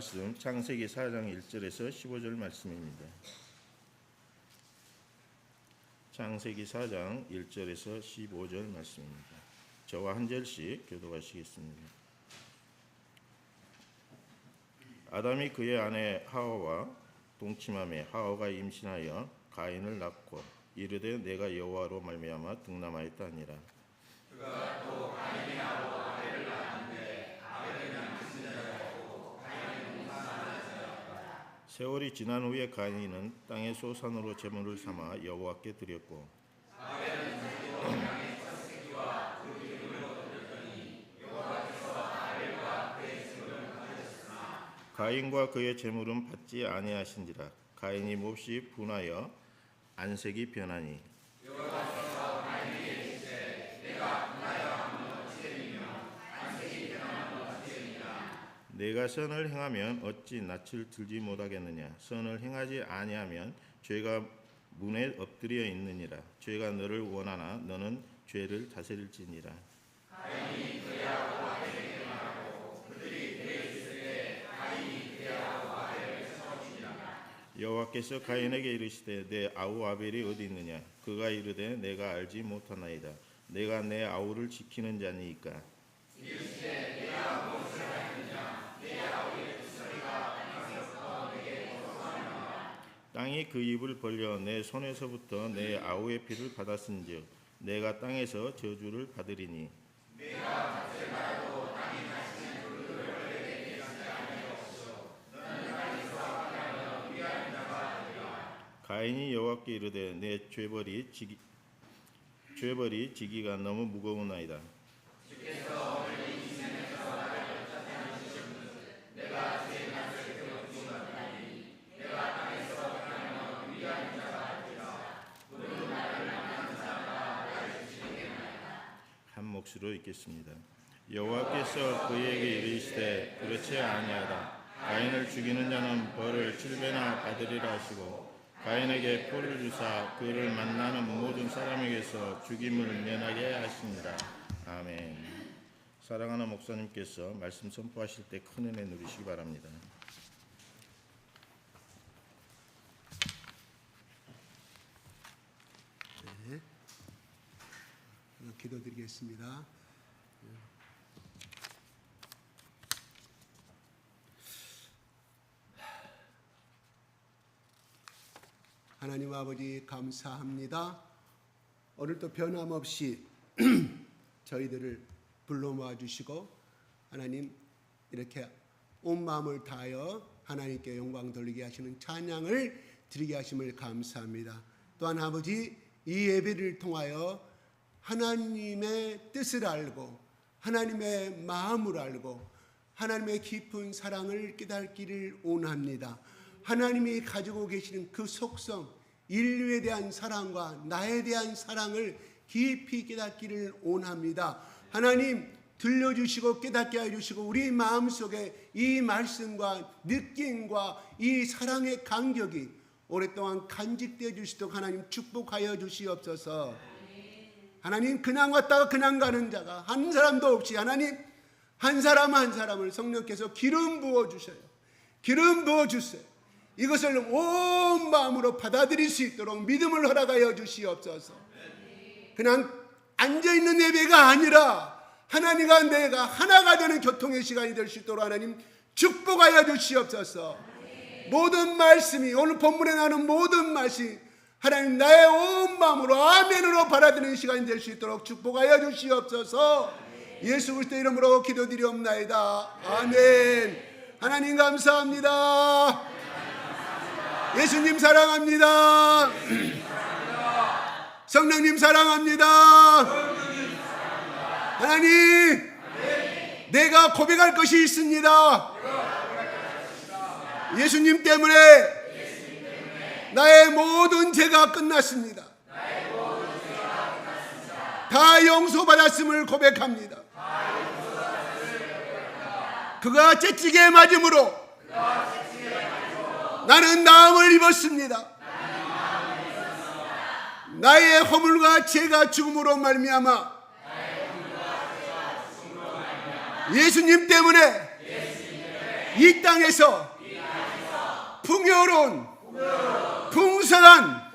말씀 창세기 4장 1절에서 15절 말씀입니다. 창세기 4장 1절에서 15절 말씀입니다. 저와 한 절씩 교독하시겠습니다. 아담이 그의 아내 하와와 동침하매 하와가 임신하여 가인을 낳고 이르되 내가 여호와로 말미암아 등남하였다 하니라. 그가 또 가인이 아우고 아벨을 낳았는데 아벨은 양심을 자였고 가인은 동산을 자였더라. 세월이 지난 후에 가인은 땅의 소산으로 제물을 삼아 여호와께 드렸고 아벨은 자기도 양의 첫 새끼와 그 기름을 얻으렸더니 여호와께서 아벨과 그의 제물을 받으셨으나 가인과 그의 제물은 받지 아니하신지라. 가인이 몹시 분하여 안색이 변하니 여호와께서 가인에게 이르시되 내가 분하여 하면 어찌 되며 안색이 변하면 어찌 되느냐. 내가 선을 행하면 어찌 낯을 들지 못하겠느냐. 선을 행하지 아니하면 죄가 문에 엎드려 있느니라. 죄가 너를 원하나 너는 죄를 다스릴지니라. 가인이 그레아고 아벨에게 말하고 그들이 그에 있을 가인이 그레아고 아벨을 싸우시니라. 여호와께서 가인에게 이르시되 내 아우 아벨이 어디 있느냐. 그가 이르되 내가 알지 못하나이다. 내가 내 아우를 지키는 자니이까. 이르시되 내가 무엇을 하였느냐. 내 아우의 두 소리가 땅에서부터 내게 벗어나느니라. 땅이 그 입을 벌려 내 손에서부터 내 아우의 피를 받았은즉 내가 땅에서 저주를 받으리니. 내가 밭을 갈아도 땅이 다시는 그 벌레에게 대하지 아니하옵시고 너는 땅에서 하나님을 위하는 자가 되리라. 가인이 여호와께 이르되 내 죄벌이 지기가 너무 무거우나이다. 주께서 오늘 이 지면에서 나를 어떻게 하시는지 내가 제 낯을 배우지 못하니 내가 땅에서 하나님을 위하는 자가 되리라. 우리 나를 만난 자가 나를 주시겠나이다. 한 몫으로 읽겠습니다. 여호와께서 그에게 이르시되 그렇지 아니하다. 가인을 죽이는 자는 벌을 7배나 받으리라 하시고 가인에게 표를 주사 그를 만나는 모든 사람에게서 죽임을 면하게 하시니라. 아멘. 사랑하는 목사님께서 말씀 선포하실 때 큰 은혜 누리시기 바랍니다. 네. 기도드리겠습니다. 하나님 아버지 감사합니다. 오늘도 변함없이 저희들을 불러 모아 주시고 하나님 이렇게 온 마음을 다하여 하나님께 영광 돌리게 하시는 찬양을 드리게 하심을 감사합니다. 또한 아버지 이 예배를 통하여 하나님의 뜻을 알고 하나님의 마음을 알고 하나님의 깊은 사랑을 깨닫기를 원합니다. 하나님이 가지고 계시는 그 속성, 인류에 대한 사랑과 나에 대한 사랑을 깊이 깨닫기를 원합니다. 하나님 들려주시고 깨닫게 해주시고 우리 마음속에 이 말씀과 느낌과 이 사랑의 간격이 오랫동안 간직되어 주시도록 하나님 축복하여 주시옵소서. 하나님 그냥 왔다가 그냥 가는 자가 한 사람도 없이 하나님 한 사람 한 사람을 성령께서 기름 부어주셔요. 기름 부어주세요. 이것을 온 마음으로 받아들일 수 있도록 믿음을 허락하여 주시옵소서. 그냥 앉아있는 예배가 아니라 하나님과 내가 하나가 되는 교통의 시간이 될 수 있도록 하나님 축복하여 주시옵소서. 모든 말씀이 오늘 본문에 나오는 모든 말씀이 하나님 나의 온 마음으로 아멘으로 받아들이는 시간이 될 수 있도록 축복하여 주시옵소서. 예수 그리스도의 이름으로 기도드리옵나이다. 아멘. 하나님 감사합니다. 예수님 사랑합니다. 성령님 사랑합니다. 하나님 내가 고백할 것이 있습니다. 예수님 때문에 나의 모든 죄가 끝났습니다. 다 용서받았음을 고백합니다. 그가 채찍에 맞음으로 나는 나음을 입었습니다. 나의 허물과 죄가 죽음으로 말미암아 예수님 때문에 이 땅에서 풍요로운 풍성한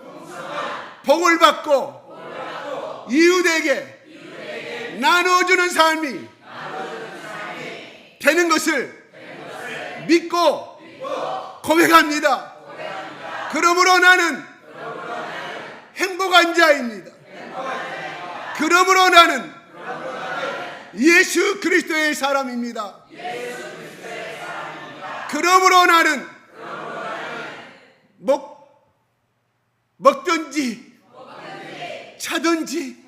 복을 받고 이웃에게 나눠주는 삶이 되는 것을 믿고 고백합니다. 그러므로 나는 행복한 자입니다. 그러므로 나는 예수 그리스도의 사람입니다. 그러므로 나는 먹든지 차든지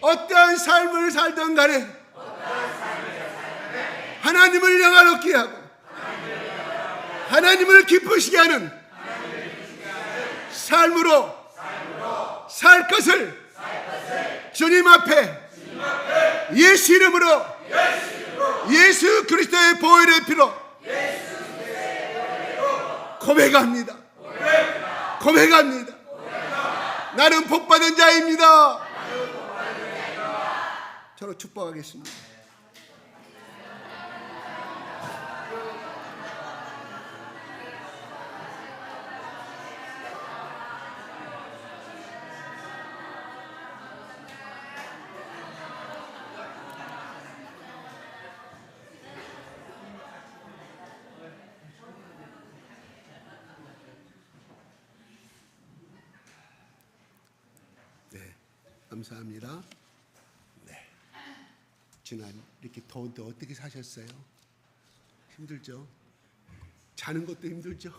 어떠한 삶을 살든 간에 하나님을 영화롭게 하고 하나님을 기쁘시게 하는 삶으로 살 것을 주님 앞에 예수 이름으로 예수 그리스도의 보혈의 피로 고백합니다. 고백합니다. 나는 복받은 자입니다. 저로 축복하겠습니다. 감사합니다. 네. 지난 이렇게 더운데 어떻게 사셨어요? 힘들죠? 자는 것도 힘들죠?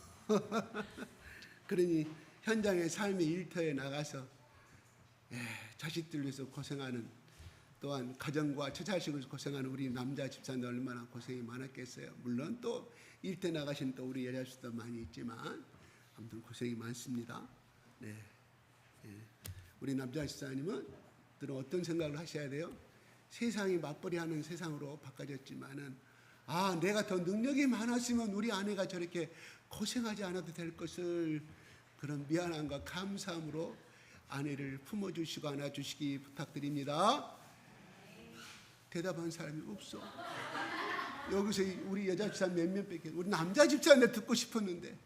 그러니 현장의 삶의 일터에 나가서 자식들 위해서 고생하는, 또한 가정과 처자식을 고생하는 우리 남자 집사님들 얼마나 고생이 많았겠어요. 물론 또 일터 나가신 또 우리 여자집사도 많이 있지만 아무튼 고생이 많습니다. 네. 우리 남자 집사님은 어떤 생각을 하셔야 돼요? 세상이 맞벌이하는 세상으로 바꿔졌지만은 내가 더 능력이 많았으면 우리 아내가 저렇게 고생하지 않아도 될 것을, 그런 미안함과 감사함으로 아내를 품어주시고 안아주시기 부탁드립니다. 대답한 사람이 없어. 여기서 우리 여자 집사 몇몇 밖에, 우리 남자 집사한테 듣고 싶었는데,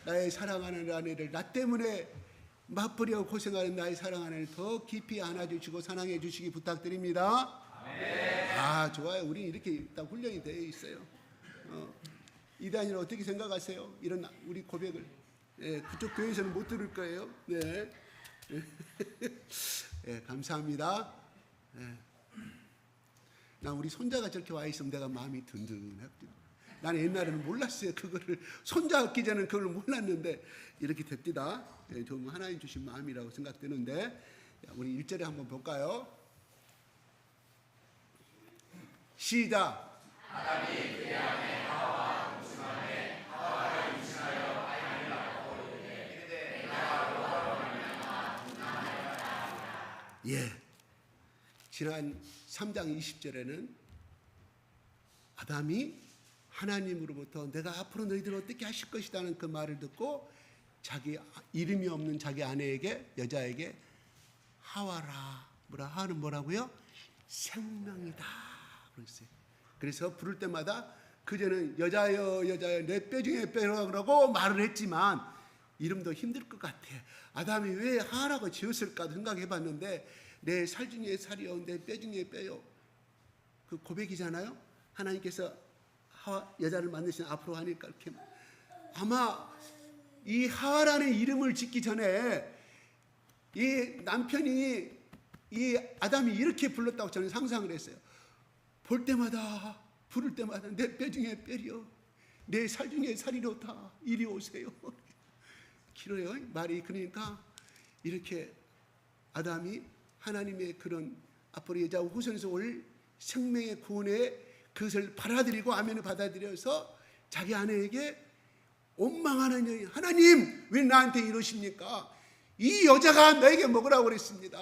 나의 사랑하는 아내를, 나 때문에 맞벌이하고 고생하는 나의 사랑하는 아내를 더 깊이 안아주시고 사랑해 주시기 부탁드립니다. 좋아요. 우리 이렇게 딱 훈련이 되어 있어요. 이단이를 어떻게 생각하세요? 이런 우리 고백을. 그쪽 교회에서는 못 들을 거예요. 네. 감사합니다. 난 우리 손자가 저렇게 와 있으면 내가 마음이 든든합니다. 나는 옛날에는 몰랐어요. 그거를 손자 얻기 전에는 그걸 몰랐는데 이렇게 됩니다. 좀 하나님 주신 마음이라고 생각되는데, 우리 1절에 한번 볼까요? 시작. 아담이 그의 아내 하와와 동침하매 하와가 임신하여 아이를 낳고 이르되 내가 여호와로 말미암아 분남하였다. 지난 3장 20절에는 아담이 하나님으로부터 내가 앞으로 너희들을 어떻게 하실 것이라는 그 말을 듣고 자기 이름이 없는 자기 아내에게, 여자에게 하와라, 하와는 뭐라고요? 생명이다 그랬어요. 그래서 부를 때마다 그전은 여자여 여자여 내 뼈 중에 뼈라고 말을 했지만 이름도 힘들 것 같아. 아담이 왜 하와라고 지었을까 생각해 봤는데, 내 살 중에 살이요 내 뼈 중에 뼈요, 그 고백이잖아요. 하나님께서 하와 여자를 만드신 앞으로 하니까 이렇게, 아마 이 하와라는 이름을 짓기 전에 이 남편이 이 아담이 이렇게 불렀다고 저는 상상을 했어요. 볼 때마다 부를 때마다 내 뼈 중에 뼈리요 내 살 중에 살이로다 이리 오세요. 길어요 말이. 그러니까 이렇게 아담이 하나님의 그런 앞으로 여자와 후손에서 올 생명의 구원의 그것을 받아들이고 아멘을 받아들여서 자기 아내에게 원망하는 여인, 하나님 왜 나한테 이러십니까? 이 여자가 나에게 먹으라고 그랬습니다.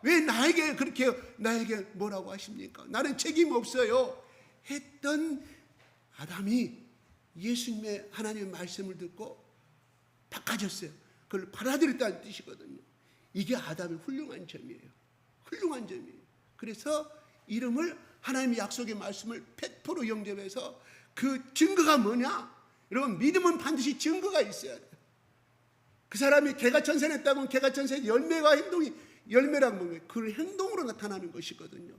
왜 나에게 그렇게 나에게 뭐라고 하십니까? 나는 책임 없어요 했던 아담이 예수님의 하나님의 말씀을 듣고 바꿔졌어요. 그걸 받아들였다는 뜻이거든요. 이게 아담의 훌륭한 점이에요. 훌륭한 점이에요. 그래서 이름을 하나님의 약속의 말씀을 100% 영접해서 그 증거가 뭐냐? 여러분, 믿음은 반드시 증거가 있어야 돼요. 그 사람이 개가천선했다면 개가천선의 열매가 행동이, 열매란 뭐예요? 그 행동으로 나타나는 것이거든요.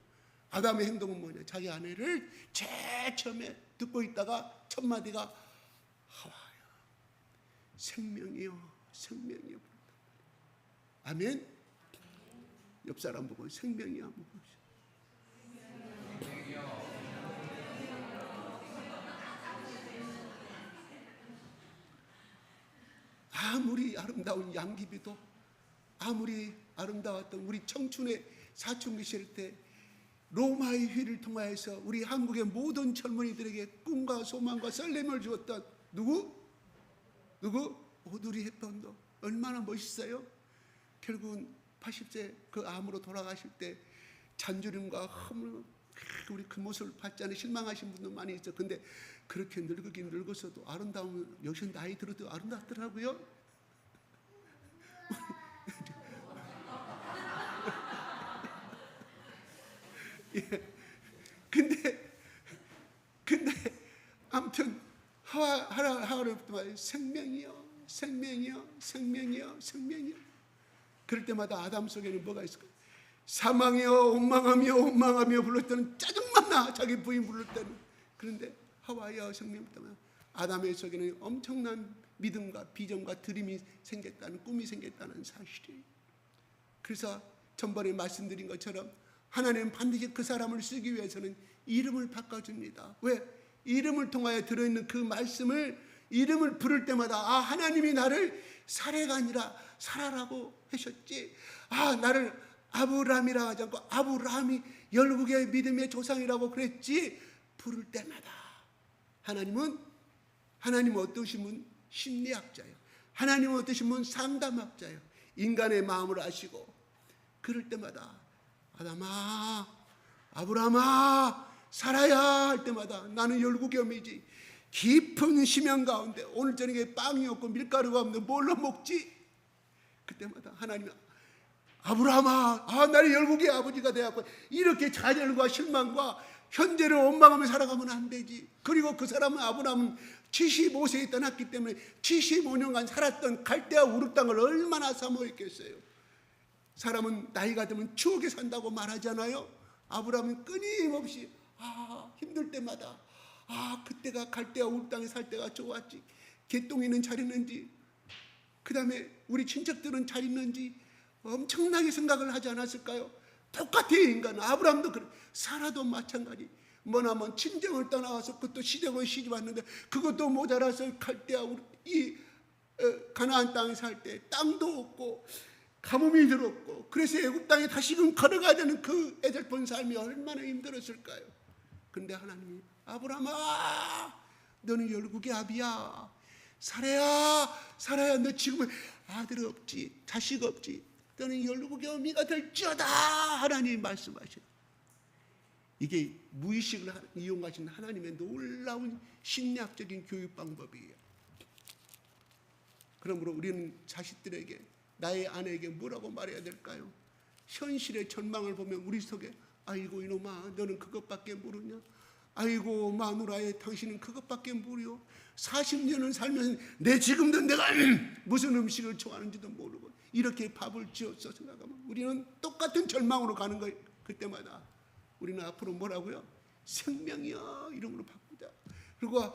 아담의 행동은 뭐냐? 자기 아내를 제일 처음에 듣고 있다가 첫 마디가 하와야, 생명이요, 생명이요. 아멘. 옆 사람 보고 생명이야 한번 봅시다. 아무리 아름다운 양귀비도, 아무리 아름다웠던 우리 청춘의 사춘기 시절 때 로마의 휘를 통하여서 우리 한국의 모든 젊은이들에게 꿈과 소망과 설렘을 주었던 누구? 오드리 헵번도 얼마나 멋있어요? 결국은 80세 그 암으로 돌아가실 때 잔주림과 허물, 우리 그 모습을 받지 않아 실망하신 분도 많이 있죠. 근데 그렇게 늙긴 늙었어도 아름다우면 역시 나이 들어도 아름답더라고요. 예. 근데 아무튼 하루부터 말 생명이요, 생명이요, 생명이요, 생명이요. 그럴 때마다 아담 속에는 뭐가 있을까요? 사망이요, 원망하며 원망하며 불렀을 때는 짜증만 나, 자기 부인 부를 때는. 그런데 하와이와 생명부터 아담의 속에는 엄청난 믿음과 비전과 드림이 생겼다는, 꿈이 생겼다는 사실이에요. 그래서 전번에 말씀드린 것처럼 하나님은 반드시 그 사람을 쓰기 위해서는 이름을 바꿔줍니다. 왜? 이름을 통하여 들어있는 그 말씀을, 이름을 부를 때마다 아, 하나님이 나를 사례가 아니라 사라라고 하셨지, 아, 나를 아브라함이라 하지 않고 아브라함이 열국의 믿음의 조상이라고 그랬지, 부를 때마다 하나님은 어떠신 분? 심리학자예요. 하나님은 어떠신 분? 상담학자예요. 인간의 마음을 아시고, 그럴 때마다 아담아, 아브라함아, 살아야 할 때마다 나는 열국의 어미지. 깊은 심연 가운데 오늘 저녁에 빵이 없고 밀가루가 없는데 뭘로 먹지? 그때마다 하나님이 아브라함아, 아, 나는 열국의 아버지가 되었고, 이렇게 좌절과 실망과 현재를 원망하며 살아가면 안 되지. 그리고 그 사람은, 아브라함은 75세에 떠났기 때문에 75년간 살았던 갈대아 우르 땅을 얼마나 사모했겠어요. 사람은 나이가 들면 추억에 산다고 말하잖아요. 아브라함은 끊임없이 힘들 때마다 그때가 갈대아 우르 땅에 살 때가 좋았지, 개똥이는 잘 있는지, 그 다음에 우리 친척들은 잘 있는지 엄청나게 생각을 하지 않았을까요? 똑같아요. 인간은. 아브라함도 그래. 사라도 마찬가지. 뭐냐면 친정을 떠나와서 그것도 시댁을 시집 왔는데 그것도 모자라서 갈대아 이 가나안 땅에 살 때 땅도 없고 가뭄이 들었고, 그래서 애굽 땅에 다시금 걸어가야 되는 그 애들본 삶이 얼마나 힘들었을까요? 그런데 하나님이 아브라함아, 너는 열국의 아비야. 사라야, 너 지금은 아들 없지, 자식 없지, 너는 열국의 어미가 될지어다. 하나님이 말씀하셔요. 이게 무의식을 이용하신 하나님의 놀라운 심리학적인 교육 방법이에요. 그러므로 우리는 자식들에게, 나의 아내에게 뭐라고 말해야 될까요? 현실의 전망을 보면 우리 속에 아이고 이놈아, 너는 그것밖에 모르냐? 아이고 마누라에 당신은 그것밖에 모르요. 40년을 살면서 내 지금도 내가 무슨 음식을 좋아하는지도 모르고 이렇게 밥을 지어서 생각하면 우리는 똑같은 절망으로 가는 거예요. 그때마다 우리는 앞으로 뭐라고요? 생명이여 이름으로 바꾸자. 그리고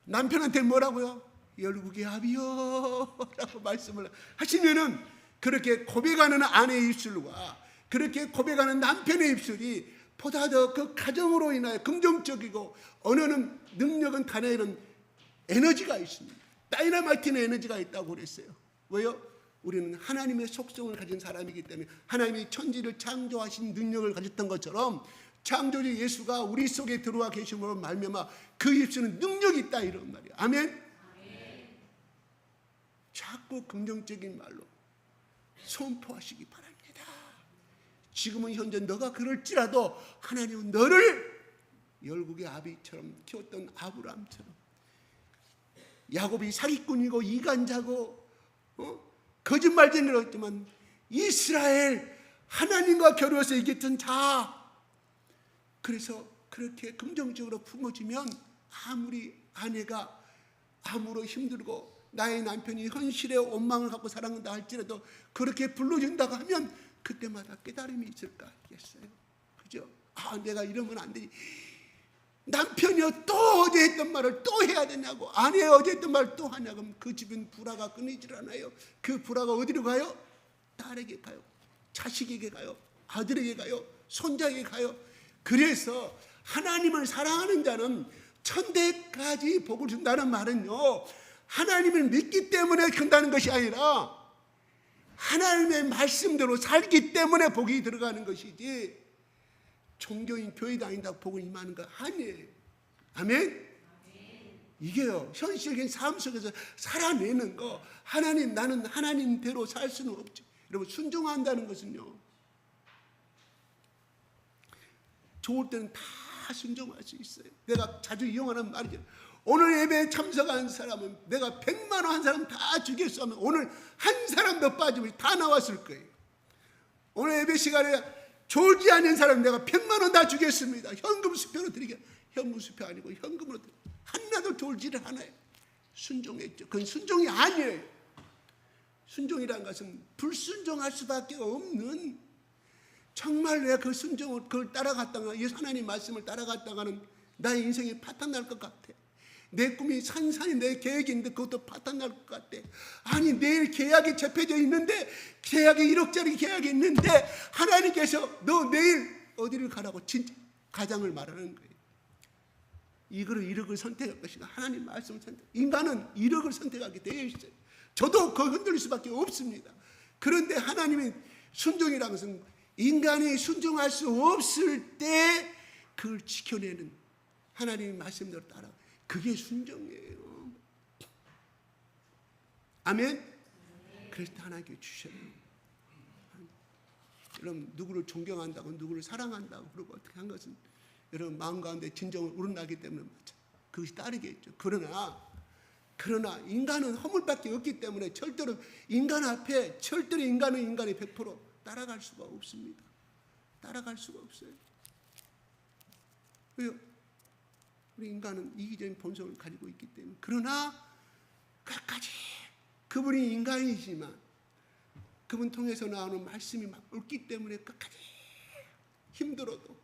남편한테 뭐라고요? 열국의 아비여 라고 말씀을 하시면은, 그렇게 고백하는 아내의 입술과 그렇게 고백하는 남편의 입술이 보다 더 그 가정으로 인하여 긍정적이고, 언어는, 능력은, 단어에는 에너지가 있습니다. 다이너마이트는 에너지가 있다고 그랬어요. 왜요? 우리는 하나님의 속성을 가진 사람이기 때문에, 하나님이 천지를 창조하신 능력을 가졌던 것처럼 창조주 예수가 우리 속에 들어와 계심으로 말미암아 그 입술은 능력이 있다, 이런 말이에요. 아멘. 자꾸 긍정적인 말로 선포하시기 바랍니다. 지금은 현재 너가 그럴지라도 하나님은 너를 열국의 아비처럼 키웠던 아브라함처럼, 야곱이 사기꾼이고 이간자고 거짓말쟁이였지만 이스라엘 하나님과 겨루어서 이겼던 자, 그래서 그렇게 긍정적으로 품어지면 아무리 아내가 아무로 힘들고 나의 남편이 현실의 원망을 갖고 살아간다 할지라도 그렇게 불러준다고 하면 그때마다 깨달음이 있을까 하겠어요. 그죠? 내가 이러면 안 되지. 남편이요 또 어제 했던 말을 또 해야 되냐고, 아내 어제 했던 말을 또 하냐고 하면 그 집은 불화가 끊이질 않아요. 그 불화가 어디로 가요? 딸에게 가요, 자식에게 가요, 아들에게 가요, 손자에게 가요. 그래서 하나님을 사랑하는 자는 천대까지 복을 준다는 말은요, 하나님을 믿기 때문에 준다는 것이 아니라 하나님의 말씀대로 살기 때문에 복이 들어가는 것이지, 종교인 교회 다닌다고 복을 임하는 거 아니에요. 아멘? 이게요, 현실적인 삶 속에서 살아내는 거, 하나님, 나는 하나님대로 살 수는 없지. 여러분, 순종한다는 것은요, 좋을 때는 다 순종할 수 있어요. 내가 자주 이용하는 말이죠. 오늘 예배에 참석한 사람은 내가 100만 원 한 사람 다 주겠어 하면 오늘 한 사람도 빠지면 다 나왔을 거예요. 오늘 예배 시간에 졸지 않는 사람 내가 100만 원 다 주겠습니다. 현금 수표로 드리게. 현금 수표 아니고 현금으로 드리게. 하나도 졸지를 않아요. 순종했죠. 그건 순종이 아니에요. 순종이라는 것은 불순종할 수밖에 없는, 정말 내가 그 순종을 그걸 따라갔다가, 이 하나님 말씀을 따라갔다가는 나의 인생이 파탄날 것 같아. 내 꿈이 산산이 내 계획이 있는데 그것도 파탄날 것 같아. 아니, 내일 계약이 잡혀져 있는데, 계약이 1억짜리 계약이 있는데 하나님께서 너 내일 어디를 가라고 진짜 가장을 말하는 거예요. 이거를 1억을 선택할 것인가, 하나님 말씀을 선택. 인간은 1억을 선택하게 되어 있어요. 저도 그 흔들릴 수밖에 없습니다. 그런데 하나님의 순종이라는 것은 인간이 순종할 수 없을 때 그걸 지켜내는, 하나님의 말씀대로 따라, 그게 순종이에요. 아멘? 그래서 하나님께 주셔요. 여러분, 누구를 존경한다고, 누구를 사랑한다고 그러고 어떻게 한 것은 여러분 마음 가운데 진정을 우러나기 때문에 그것이 따르겠죠. 그러나 인간은 허물밖에 없기 때문에 절대로 인간 앞에, 절대로 인간은 인간이 100% 따라갈 수가 없습니다. 따라갈 수가 없어요. 왜요? 우리 인간은 이기적인 본성을 가지고 있기 때문에. 그러나 끝까지 그분이 인간이지만 그분 통해서 나오는 말씀이 막 옳기 때문에 끝까지 힘들어도,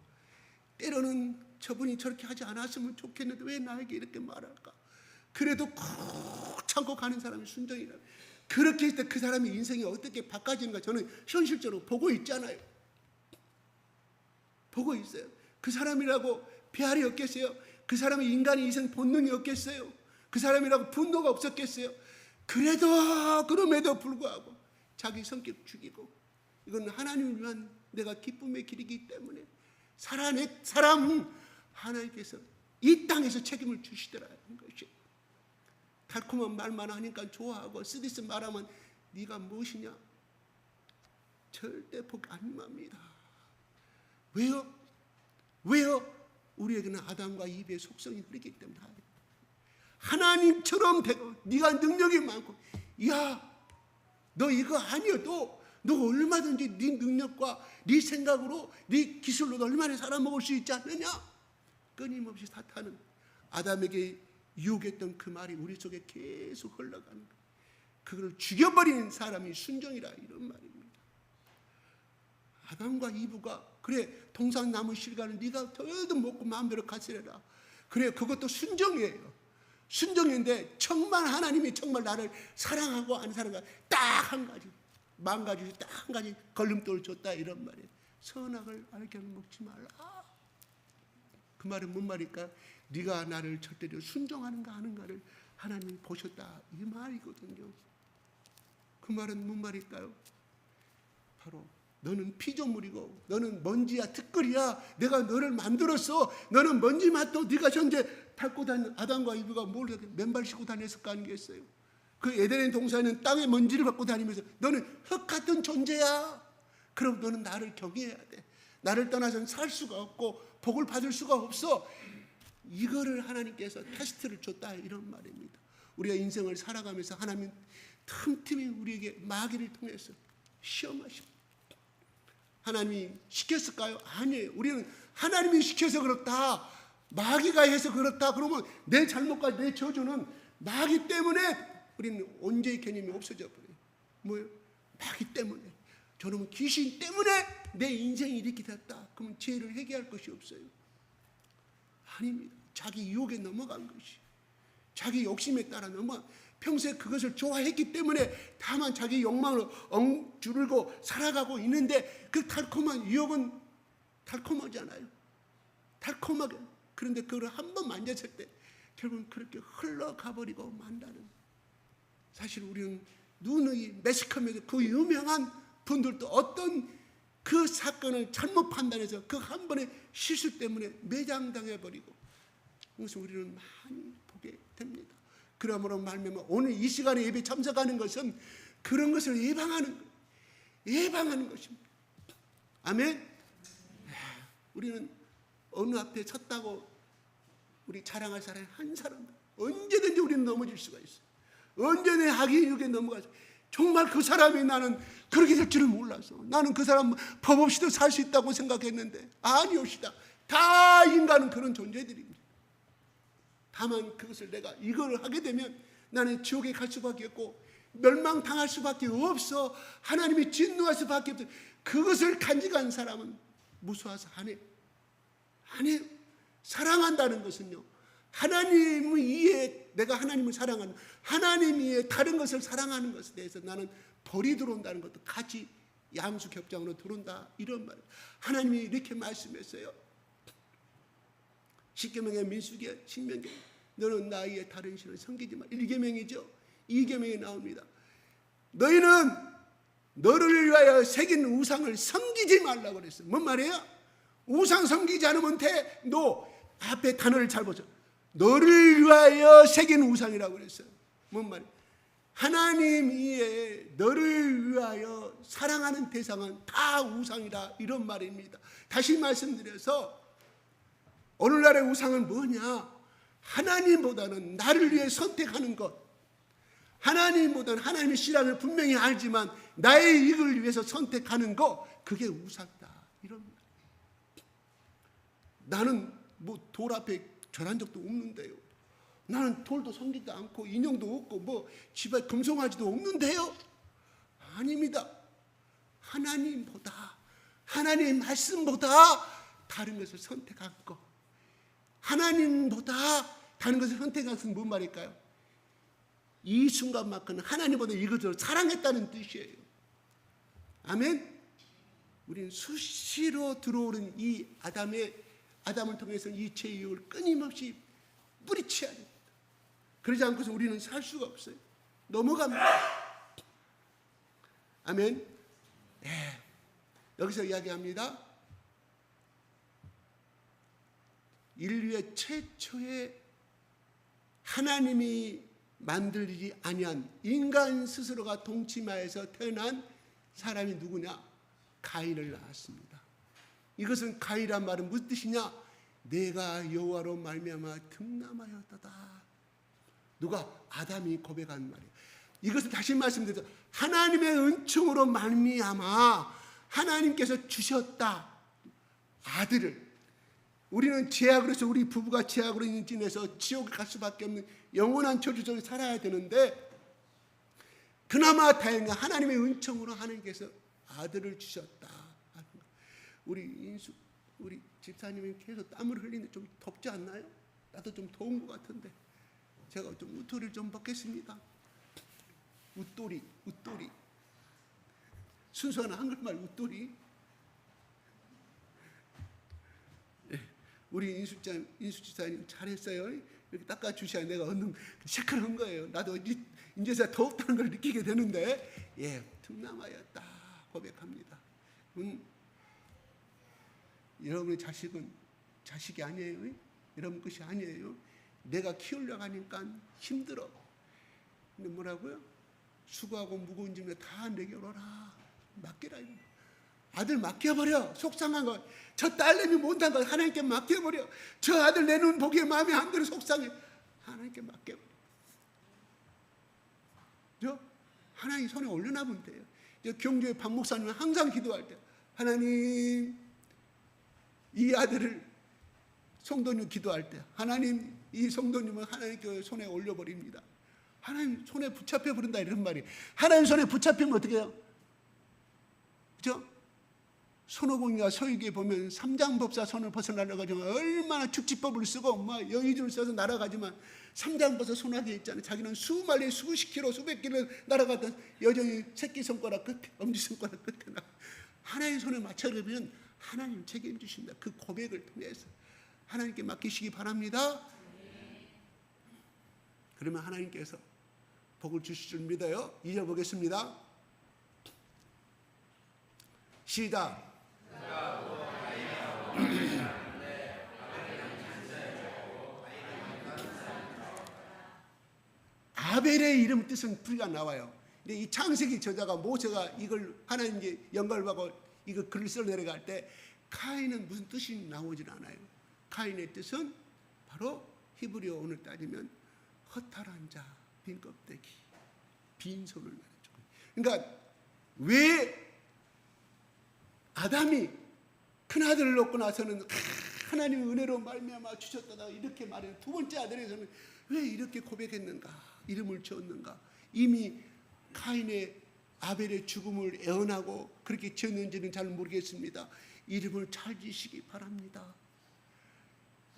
때로는 저분이 저렇게 하지 않았으면 좋겠는데 왜 나에게 이렇게 말할까, 그래도 꼭 참고 가는 사람이 순종이라. 그렇게 했을 때 그 사람의 인생이 어떻게 바꿔지는가 저는 현실적으로 보고 있잖아요. 보고 있어요. 그 사람이라고 배알이 없겠어요? 그 사람의 인간의 인생 본능이 없겠어요? 그 사람이라고 분노가 없었겠어요? 그럼에도 불구하고 자기 성격 죽이고, 이건 하나님을 위한 내가 기쁨의 길이기 때문에 살아낸 사람, 하나님께서 이 땅에서 책임을 주시더라는 것이. 달콤한 말만 하니까 좋아하고 쓰디스 말하면 네가 무엇이냐, 절대 복 안 임합니다. 왜요? 우리에게는 아담과 이브의 속성이 흐르기 때문에. 하나님처럼 되고 네가 능력이 많고, 야, 너 이거 아니어도 너 얼마든지 네 능력과 네 생각으로 네 기술로 얼마나 살아먹을 수 있지 않느냐. 끊임없이 사탄은 아담에게 유혹했던 그 말이 우리 속에 계속 흘러가는 거예요. 그걸 죽여버리는 사람이 순종이라, 이런 말입니다. 아담과 이브가 그래, 동산나무 실과는 네가 더도 먹고 마음대로 가지래라. 그래, 그것도 순종이에요. 순종인데 정말 하나님이 정말 나를 사랑하고 안 사랑하고 딱 한 가지, 망가지고 딱 한 가지 걸림돌을 줬다, 이런 말이에요. 선악을 알게 먹지 말라. 그 말은 뭔 말일까? 네가 나를 절대로 순종하는가 하는가를 하나님이 보셨다, 이 말이거든요. 그 말은 뭔 말일까요? 바로 너는 피조물이고 너는 먼지야, 티끌이야. 내가 너를 만들었어. 너는 먼지 맡도. 네가 현재 밟고 다니는 아담과 이브가 뭘 맨발 싣고 다녔을 거 아니겠어요? 그 에덴의 동산은 땅의 먼지를 갖고 다니면서 너는 흙 같은 존재야. 그럼 너는 나를 경외해야 돼. 나를 떠나서는 살 수가 없고 복을 받을 수가 없어. 이거를 하나님께서 테스트를 줬다, 이런 말입니다. 우리가 인생을 살아가면서 하나님 틈틈이 우리에게 마귀를 통해서 시험하십니다. 하나님이 시켰을까요? 아니에요. 우리는 하나님이 시켜서 그렇다. 마귀가 해서 그렇다 그러면 내 잘못과 내 저주는 마귀 때문에 우리는 온전히 개념이 없어져 버려요. 뭐예요? 마귀 때문에. 저놈은 귀신 때문에 내 인생이 이렇게 됐다. 그러면 죄를 회개할 것이 없어요. 아닙니다. 자기 유혹에 넘어간 것이, 자기 욕심에 따라 평소에 그것을 좋아했기 때문에 다만 자기 욕망을 엉주르고 살아가고 있는데 그 달콤한 유혹은 달콤하잖아요. 달콤하게. 그런데 그걸 한번 만졌을 때 결국은 그렇게 흘러가버리고 만다는. 사실 우리는 누누이 매스컴에서 그 유명한 분들도 어떤 그 사건을 잘못 판단해서 그 한 번의 실수 때문에 매장당해버리고, 그것을 우리는 많이 보게 됩니다. 그러므로 말미암아 오늘 이 시간에 예배 참석하는 것은 그런 것을 예방하는 거예요. 예방하는 것입니다. 아멘. 우리는 어느 앞에 섰다고 우리 자랑할 사람이 한 사람도 언제든지 우리는 넘어질 수가 있어요. 언제든지 악의 유혹에 넘어가서 정말 그 사람이 나는 그렇게 될 줄은 몰랐어. 나는 그 사람 법 없이도 살 수 있다고 생각했는데 아니옵시다. 다 인간은 그런 존재들입니다. 다만 그것을 내가 이걸 하게 되면 나는 지옥에 갈 수밖에 없고 멸망당할 수밖에 없어. 하나님이 진노할 수밖에 없어. 그것을 간직한 사람은 무수해서 안 해요. 안 해요. 사랑한다는 것은요, 하나님을 이해, 내가 하나님을 사랑하는, 하나님 이해 다른 것을 사랑하는 것에 대해서 나는 벌이 들어온다는 것도 같이 양수겹장으로 들어온다, 이런 말. 하나님이 이렇게 말씀했어요. 십계명의 민수기에 신명기에 너는 나의 다른 신을 섬기지 마. 1계명이죠. 2계명에 나옵니다. 너희는 너를 위하여 새긴 우상을 섬기지 말라고 그랬어요. 뭔 말이에요? 우상 섬기지 않으면 돼. 너 앞에 단어를 잘 보죠. 너를 위하여 새긴 우상이라고 그랬어요. 뭔 말이에요? 하나님 이에 너를 위하여 사랑하는 대상은 다 우상이다, 이런 말입니다. 다시 말씀드려서 오늘날의 우상은 뭐냐? 하나님보다는 나를 위해 선택하는 것, 하나님보다는 하나님의 신앙을 분명히 알지만 나의 이익을 위해서 선택하는 것, 그게 우상이다, 이런 말. 나는 뭐 돌 앞에 절한 적도 없는데요. 나는 돌도 섬기지 않고 인형도 없고 뭐 집에 금송아지도 없는데요. 아닙니다. 하나님보다, 하나님의 말씀보다 다른 것을 선택한 것, 하나님보다 다른 것을 선택한 것은 뭔 말일까요? 이 순간만큼은 하나님보다 이것을 사랑했다는 뜻이에요. 아멘. 우리는 수시로 들어오는 이 아담을 통해서 이 죄의 유혹을 끊임없이 뿌리쳐야 됩니다. 그러지 않고서 우리는 살 수가 없어요. 넘어갑니다. 아멘. 네. 여기서 이야기합니다. 인류의 최초의 하나님이 만들지 아니한 인간 스스로가 동침하여서 태어난 사람이 누구냐? 가인을 낳았습니다. 이것은 가인이란 말은 무슨 뜻이냐? 내가 여호와로 말미암아 득남하였도다. 누가? 아담이 고백한 말이에요. 이것은 다시 말씀드려서 하나님의 은총으로 말미암아 하나님께서 주셨다, 아들을. 우리는 죄악으로 해서 우리 부부가 죄악으로 인해서 지옥에 갈 수밖에 없는 영원한 저주 속에 살아야 되는데, 그나마 다행히 하나님의 은총으로 하나님께서 아들을 주셨다. 우리 집사님이 계속 땀을 흘리는데 좀 덥지 않나요? 나도 좀 더운 것 같은데 제가 좀 웃도리를 좀 벗겠습니다. 웃도리. 순수한 한글말 웃도리. 우리 인수 집사님 잘했어요. 이렇게 닦아주셔야 내가 얻는 체크를 한 거예요. 나도 이제서 더웠다는 걸 느끼게 되는데, 득남하였다 고백합니다. 여러분의 자식은 자식이 아니에요. 여러분 것이 아니에요. 내가 키우려고 하니까 힘들어. 근데 뭐라고요? 수고하고 무거운 짐을 다 내게 오라. 맡기라. 아들 맡겨버려. 속상한 거. 저 딸내미 못한 거 하나님께 맡겨버려. 저 아들 내 눈 보기에 마음에 안 들어 속상해. 하나님께 맡겨버려. 하나님 손에 올려놔보면 돼요. 경주의 박 목사님은 항상 기도할 때, 하나님 이 아들을 성도님 기도할 때 하나님, 이 성도님은 하나님께 손에 올려버립니다. 하나님 손에 붙잡혀 버린다 이런 말이에요. 하나님 손에 붙잡히면 어떻게 해요? 그죠? 손오공이가 서유기에 보면 삼장법사 손을 벗어나려가지고 얼마나 축지법을 쓰고 막 여의주를 써서 날아가지만 삼장법사 손아귀에 있잖아요. 자기는 수마리 수십 킬로 수백 킬로 날아가던 여전히 새끼손가락 끝에 엄지손가락 끝에 나 하나님 손에 맞춰려면 하나님 책임지신다. 그 고백을 통해서 하나님께 맡기시기 바랍니다. 그러면 하나님께서 복을 주실 줄 믿어요. 읽어보겠습니다. 시작. 아벨의 이름 뜻은 불가 나와요. 근데 이 창세기 저자가 모세가 이걸 하나님께 영광을 받고 이거 글을 써 내려갈 때 카인은 무슨 뜻이 나오질 않아요. 카인의 뜻은 바로 히브리어 오늘 따지면 허탈한 자, 빈 껍데기, 빈손을 말해줘. 그러니까 왜 아담이 큰 아들을 낳고 나서는 하나님의 은혜로 말미암아 주셨다가 이렇게 말해요. 두 번째 아들에서는 왜 이렇게 고백했는가? 이름을 지었는가? 이미 카인의 아벨의 죽음을 애원하고 그렇게 지었는지는 잘 모르겠습니다. 이름을 잘 지시기 바랍니다.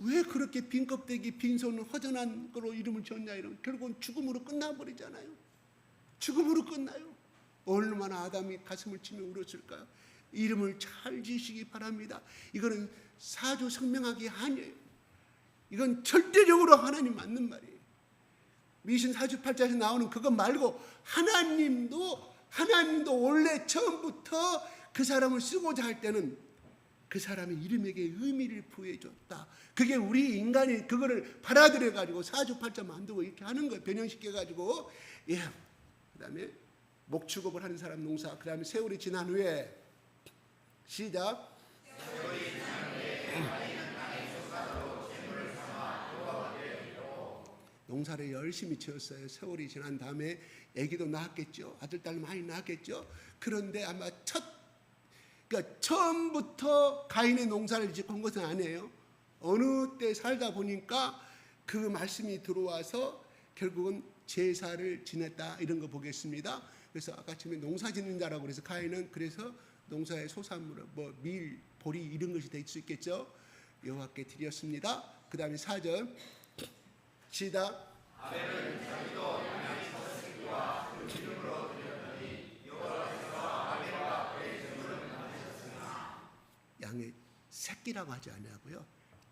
왜 그렇게 빈 껍데기, 빈손, 허전한 거로 이름을 지었냐 이러면 결국은 죽음으로 끝나버리잖아요. 죽음으로 끝나요. 얼마나 아담이 가슴을 치며 울었을까요? 이름을 잘 지시기 바랍니다. 이거는 사조 성명하기 아니에요. 이건 절대적으로 하나님 맞는 말이에요. 미신 4주8자에서 나오는 그것 말고 하나님도 원래 처음부터 그 사람을 쓰고자 할 때는 그 사람의 이름에게 의미를 부여해줬다. 그게 우리 인간이 그거를 받아들여가지고 4주8자 만들고 이렇게 하는 거예요. 변형시켜가지고. 예. 그 다음에 목축업을 하는 사람 농사. 그 다음에 세월이 지난 후에 시작. 농사를 열심히 지었어요. 세월이 지난 다음에 아기도 낳았겠죠. 아들, 딸 많이 낳았겠죠. 그런데 아마 그러니까 처음부터 가인의 농사를 짓고 것은 아니에요. 어느 때 살다 보니까 그 말씀이 들어와서 결국은 제사를 지냈다 이런 거 보겠습니다. 그래서 아까 처음에 농사 짓는 자라고 그래서 가인은 그래서 농사의 소산물, 뭐 밀, 보리 이런 것이 될 수 있겠죠. 여호와께 드렸습니다. 그 다음에 4절 시작. 아벨은 자기도 양의 첫 새끼와 그 기름으로 드렸더니 여호와께서 아벨과 그의 제물을 받으셨으나. 양의 새끼라고 하지 않냐고요.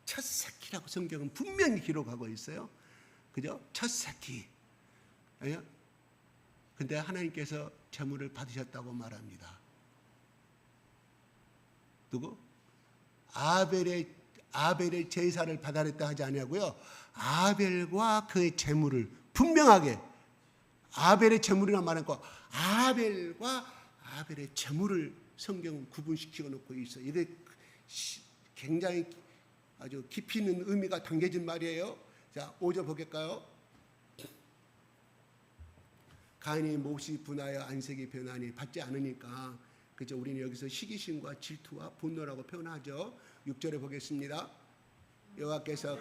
첫 새끼라고 성경은 분명히 기록하고 있어요. 그죠? 첫 새끼. 근데 하나님께서 제물을 받으셨다고 말합니다. 누구? 아벨의 제사를 받아냈다 하지 않냐고요. 아벨과 그의 제물을 분명하게 아벨의 제물이라 말하고 아벨과 아벨의 제물을 성경은 구분시켜 놓고 있어요. 이게 굉장히 아주 깊이 있는 의미가 담겨진 말이에요. 자, 5절 보겠까요? 가인이 몹시 분하여 안색이 변하니 받지 않으니까 그죠? 우리는 여기서 시기심과 질투와 분노라고 표현하죠. 6절에 보겠습니다. 여호와께서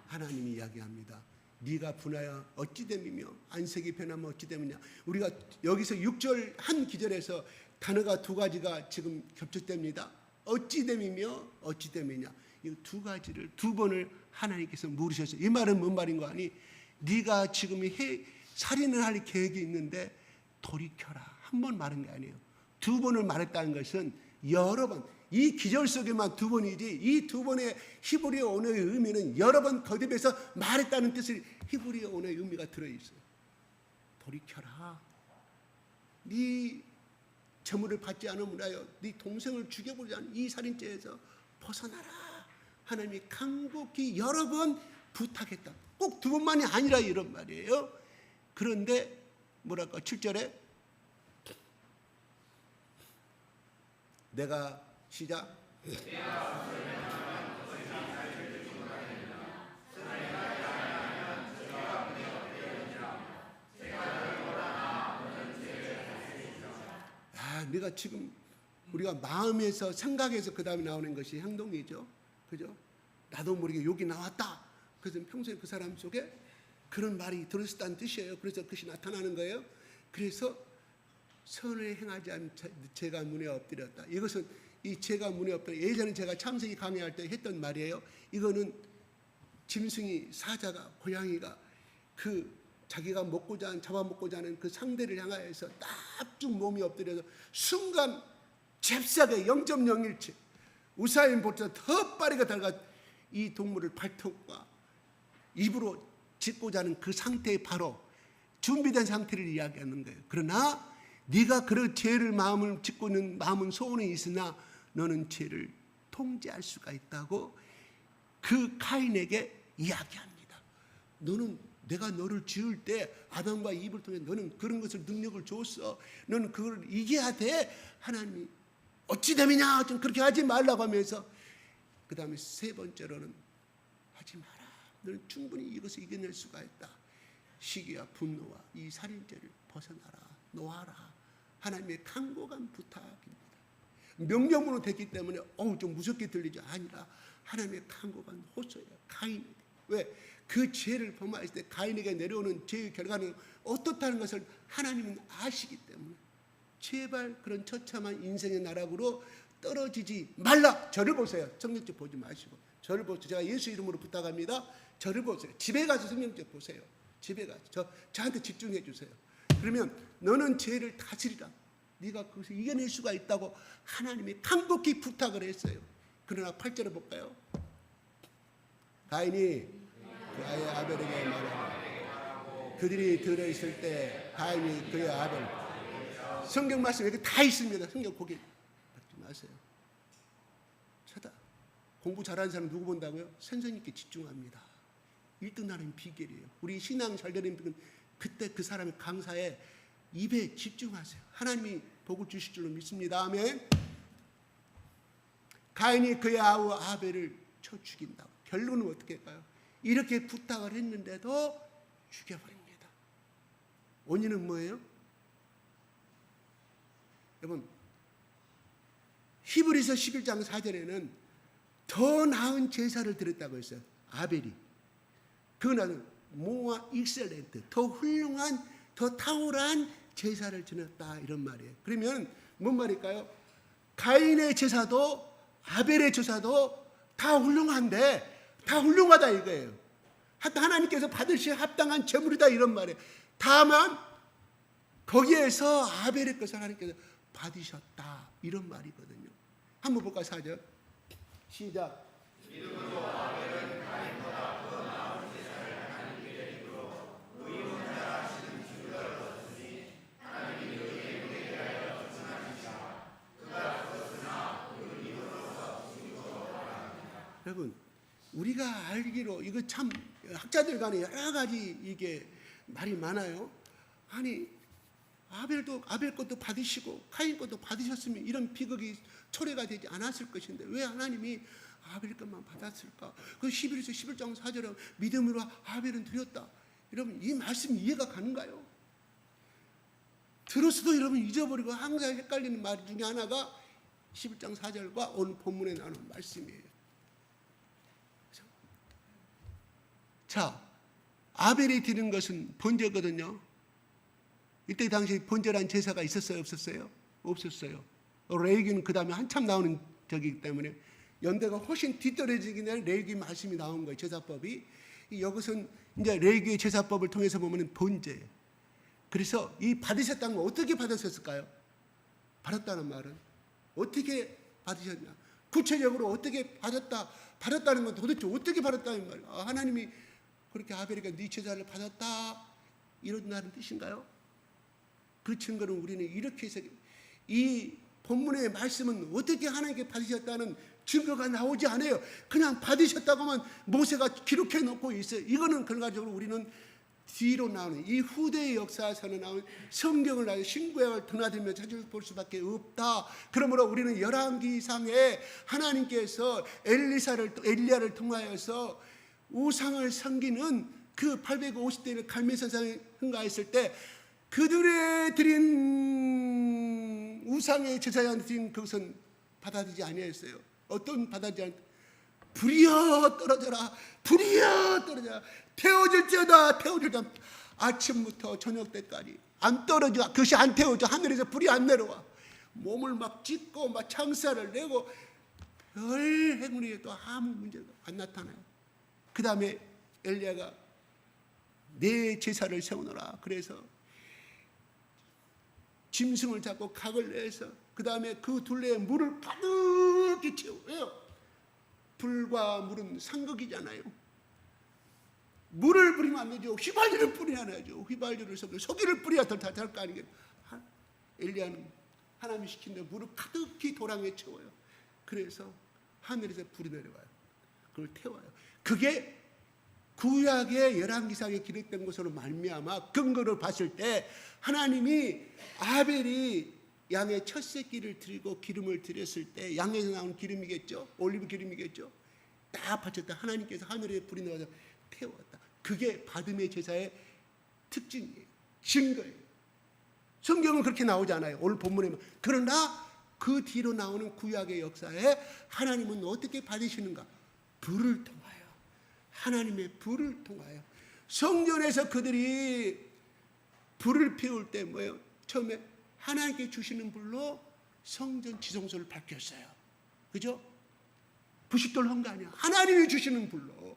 하나님이 이야기합니다. 네가 분하여 어찌 됨이며 안색이 변하면 어찌 됨이냐. 우리가 여기서 6절 한 기절에서 단어가 두 가지가 지금 겹쳐집니다. 어찌 됨이며 어찌 됨이냐. 이 두 가지를 두 번을 하나님께서 물으셨어요. 이 말은 뭔 말인 거 아니? 네가 지금 살인을 할 계획이 있는데 돌이켜라. 한 번 말한 게 아니에요. 두 번을 말했다는 것은 여러 번, 이 기절 속에만 두 번이지 이 두 번의 히브리어 언어의 의미는 여러 번 거듭해서 말했다는 뜻을 히브리어 언어의 의미가 들어있어요. 돌이켜라. 네 재물을 받지 않으므라요. 네 동생을 죽여버리지 않은 이 살인죄에서 벗어나라. 하나님이 간곡히 여러 번 부탁했다. 꼭 두 번만이 아니라 이런 말이에요. 그런데 뭐랄까 7절에 내가 시작. 우리가 지금 우리가 마음에서 생각해서 그 다음에 나오는 것이 행동이죠. 그죠? 나도 모르게 욕이 나왔다. 그래서 평소에 그 사람 속에 그런 말이 들었다는 뜻이에요. 그래서 그것이 나타나는 거예요. 그래서 선을 행하지 않은 죄가 문에 엎드렸다. 이것은 이 죄가 문에 엎드려 예전에 제가 창세기 강의할 때 했던 말이에요. 이거는 짐승이 사자가 고양이가 그 자기가 먹고자 하는 잡아먹고자 하는 그 상대를 향하여서 납죽 몸이 엎드려서 순간 잽싸게 0.017 우사인 볼트보다 더 빠르게 달가 이 동물을 발톱과 입으로 짚고자 하는 그 상태에 바로 준비된 상태를 이야기하는 거예요. 그러나 네가 그런 죄를 마음을 짓고 있는 마음은 소원이 있으나 너는 죄를 통제할 수가 있다고 그 카인에게 이야기합니다. 너는 내가 너를 지을 때 아담과 이브를 통해 너는 그런 것을 능력을 줬어. 너는 그걸 이겨야 돼. 하나님이 어찌 되느냐 좀 그렇게 하지 말라고 하면서 그 다음에 세 번째로는 하지 마라. 너는 충분히 이것을 이겨낼 수가 있다. 시기와 분노와 이 살인죄를 벗어나라. 놓아라. 하나님의 간곡한 부탁입니다. 명령으로 됐기 때문에 좀 무섭게 들리지 아니라 하나님의 간곡한 호소예요. 가인에게. 왜? 그 죄를 범하였을 때 가인에게 내려오는 죄의 결과는 어떻다는 것을 하나님은 아시기 때문에 제발 그런 처참한 인생의 나락으로 떨어지지 말라. 저를 보세요. 성경책 보지 마시고 저를 보세요. 제가 예수 이름으로 부탁합니다. 저를 보세요. 집에 가서 성경책 보세요. 집에 가서 저한테 집중해 주세요. 그러면 너는 죄를 다스리라. 네가 그것을 이겨낼 수가 있다고 하나님이 간곡히 부탁을 했어요. 그러나 8절을 볼까요? 가인이 그 아이 아벨에게 말하고 그들이 들어있을 때 가인이 그의 아벨 성경 말씀 여기 다 있습니다. 성경 고개 받지 마세요. 찾아 공부 잘하는 사람 누구 본다고요? 선생님께 집중합니다. 1등 나는 비결이에요. 우리 신앙 잘 되는 비결은 그때 그 사람의 강사에 입에 집중하세요. 하나님이 복을 주실 줄로 믿습니다. 아멘. 가인이 그의 아우 아벨을 쳐 죽인다고. 결론은 어떻게 할까요? 이렇게 부탁을 했는데도 죽여버립니다. 원인은 뭐예요? 여러분 히브리서 11장 4절에는 더 나은 제사를 드렸다고 했어요. 아벨이. 그거는 모아 익셀렌트 더 훌륭한 더 탁월한 제사를 지냈다 이런 말이에요. 그러면 뭔 말일까요? 가인의 제사도 아벨의 제사도 다 훌륭한데 다 훌륭하다 이거예요. 하나님께서 받으실 합당한 제물이다 이런 말이에요. 다만 거기에서 아벨의 것을 하나님께서 받으셨다 이런 말이거든요. 한번 볼까요? 4절 시작. 믿음으로 아벨은 가인보다 더 나은 제사를 하나님께 드리고 의인 자 하시는 주를 얻었으니 하나님이 그에게 그에게 하여 전하시사 그가 죽었으나 그를 이로써 죽이고 말합니다. 여러분 우리가 알기로 이거 참 학자들 간에 여러 가지 이게 말이 많아요. 아니 아벨 것도 받으시고 가인 것도 받으셨으면 이런 비극이 초래가 되지 않았을 것인데 왜 하나님이 아벨 것만 받았을까? 그 11에서 11장 4절에 믿음으로 아벨은 드렸다. 여러분 이 말씀 이해가 가는가요? 들었어도 여러분 잊어버리고 항상 헷갈리는 말 중에 하나가 11장 4절과 오늘 본문에 나오는 말씀이에요. 자, 아벨이 드린 것은 번제거든요. 이때 당시 번제란 제사가 있었어요? 없었어요? 없었어요. 레위기는 그 다음에 한참 나오는 적이기 때문에 연대가 훨씬 뒤떨어지기 전에 레위기 말씀이 나온 거예요. 제사법이. 이것은 이제 레위기의 제사법을 통해서 보면 번제예요. 그래서 이 받으셨다는 건 어떻게 받으셨을까요? 받았다는 말은 어떻게 받으셨냐? 구체적으로 어떻게 받았다는 건 도대체 어떻게 받았다는 말이에요? 하나님이 그렇게 아벨에게 네 제사를 받았다 이런다는 뜻인가요? 그 증거는 우리는 이렇게 해서 이 본문의 말씀은 어떻게 하나님께 받으셨다는 증거가 나오지 않아요. 그냥 받으셨다고만 모세가 기록해 놓고 있어요. 이거는 결과적으로 우리는 뒤로 나오는 이 후대의 역사에서는 나오는 성경을 나의 신구약을 드나들며 찾아볼 수밖에 없다. 그러므로 우리는 열왕기상에 하나님께서 엘리야를 통하여서 우상을 섬기는 그 850대를 갈멜산상에 흥가했을 때 그들의 드린 우상의 제사장 드린 그것은 받아들이지 아니했어요. 어떤 받아들이지 않 불이여 떨어져라, 불이여 떨어져라, 태워질지어다, 태워질지어다. 아침부터 저녁 때까지 안 떨어져. 그것이 안 태워져. 하늘에서 불이 안 내려와. 몸을 막 찢고 막 창사를 내고 별 행운이 해도 아무 문제가 안 나타나요. 그 다음에 엘리야가 내 제사를 세우노라. 그래서 짐승을 잡고 각을 내서 그 다음에 그 둘레에 물을 가득히 채워요. 불과 물은 상극이잖아요. 물을 뿌리면 안 되죠. 휘발유를 뿌려야 하죠. 휘발유를 섞어 석유를 뿌려야 더 잘 거 아니겠어요. 엘리야는 하나님이 시킨 대로 물을 가득히 도랑에 채워요. 그래서 하늘에서 불이 내려와요. 그걸 태워요. 그게 구약의 열왕기상에 기록된 것으로 말미암아 근거를 봤을 때 하나님이 아벨이 양의 첫 새끼를 드리고 기름을 드렸을 때 양에서 나온 기름이겠죠. 올리브 기름이겠죠. 딱 바쳤다. 하나님께서 하늘에 불이 내려와서 태웠다. 그게 받음의 제사의 특징이에요. 증거예요. 성경은 그렇게 나오지 않아요. 오늘 본문에. 그러나 그 뒤로 나오는 구약의 역사에 하나님은 어떻게 받으시는가? 불을 통하여. 하나님의 불을 통하여. 성전에서 그들이 불을 피울 때 뭐예요? 처음에 하나님께 주시는 불로 성전 지성소를 밝혔어요. 그죠? 부싯돌 한 거 아니야. 하나님이 주시는 불로.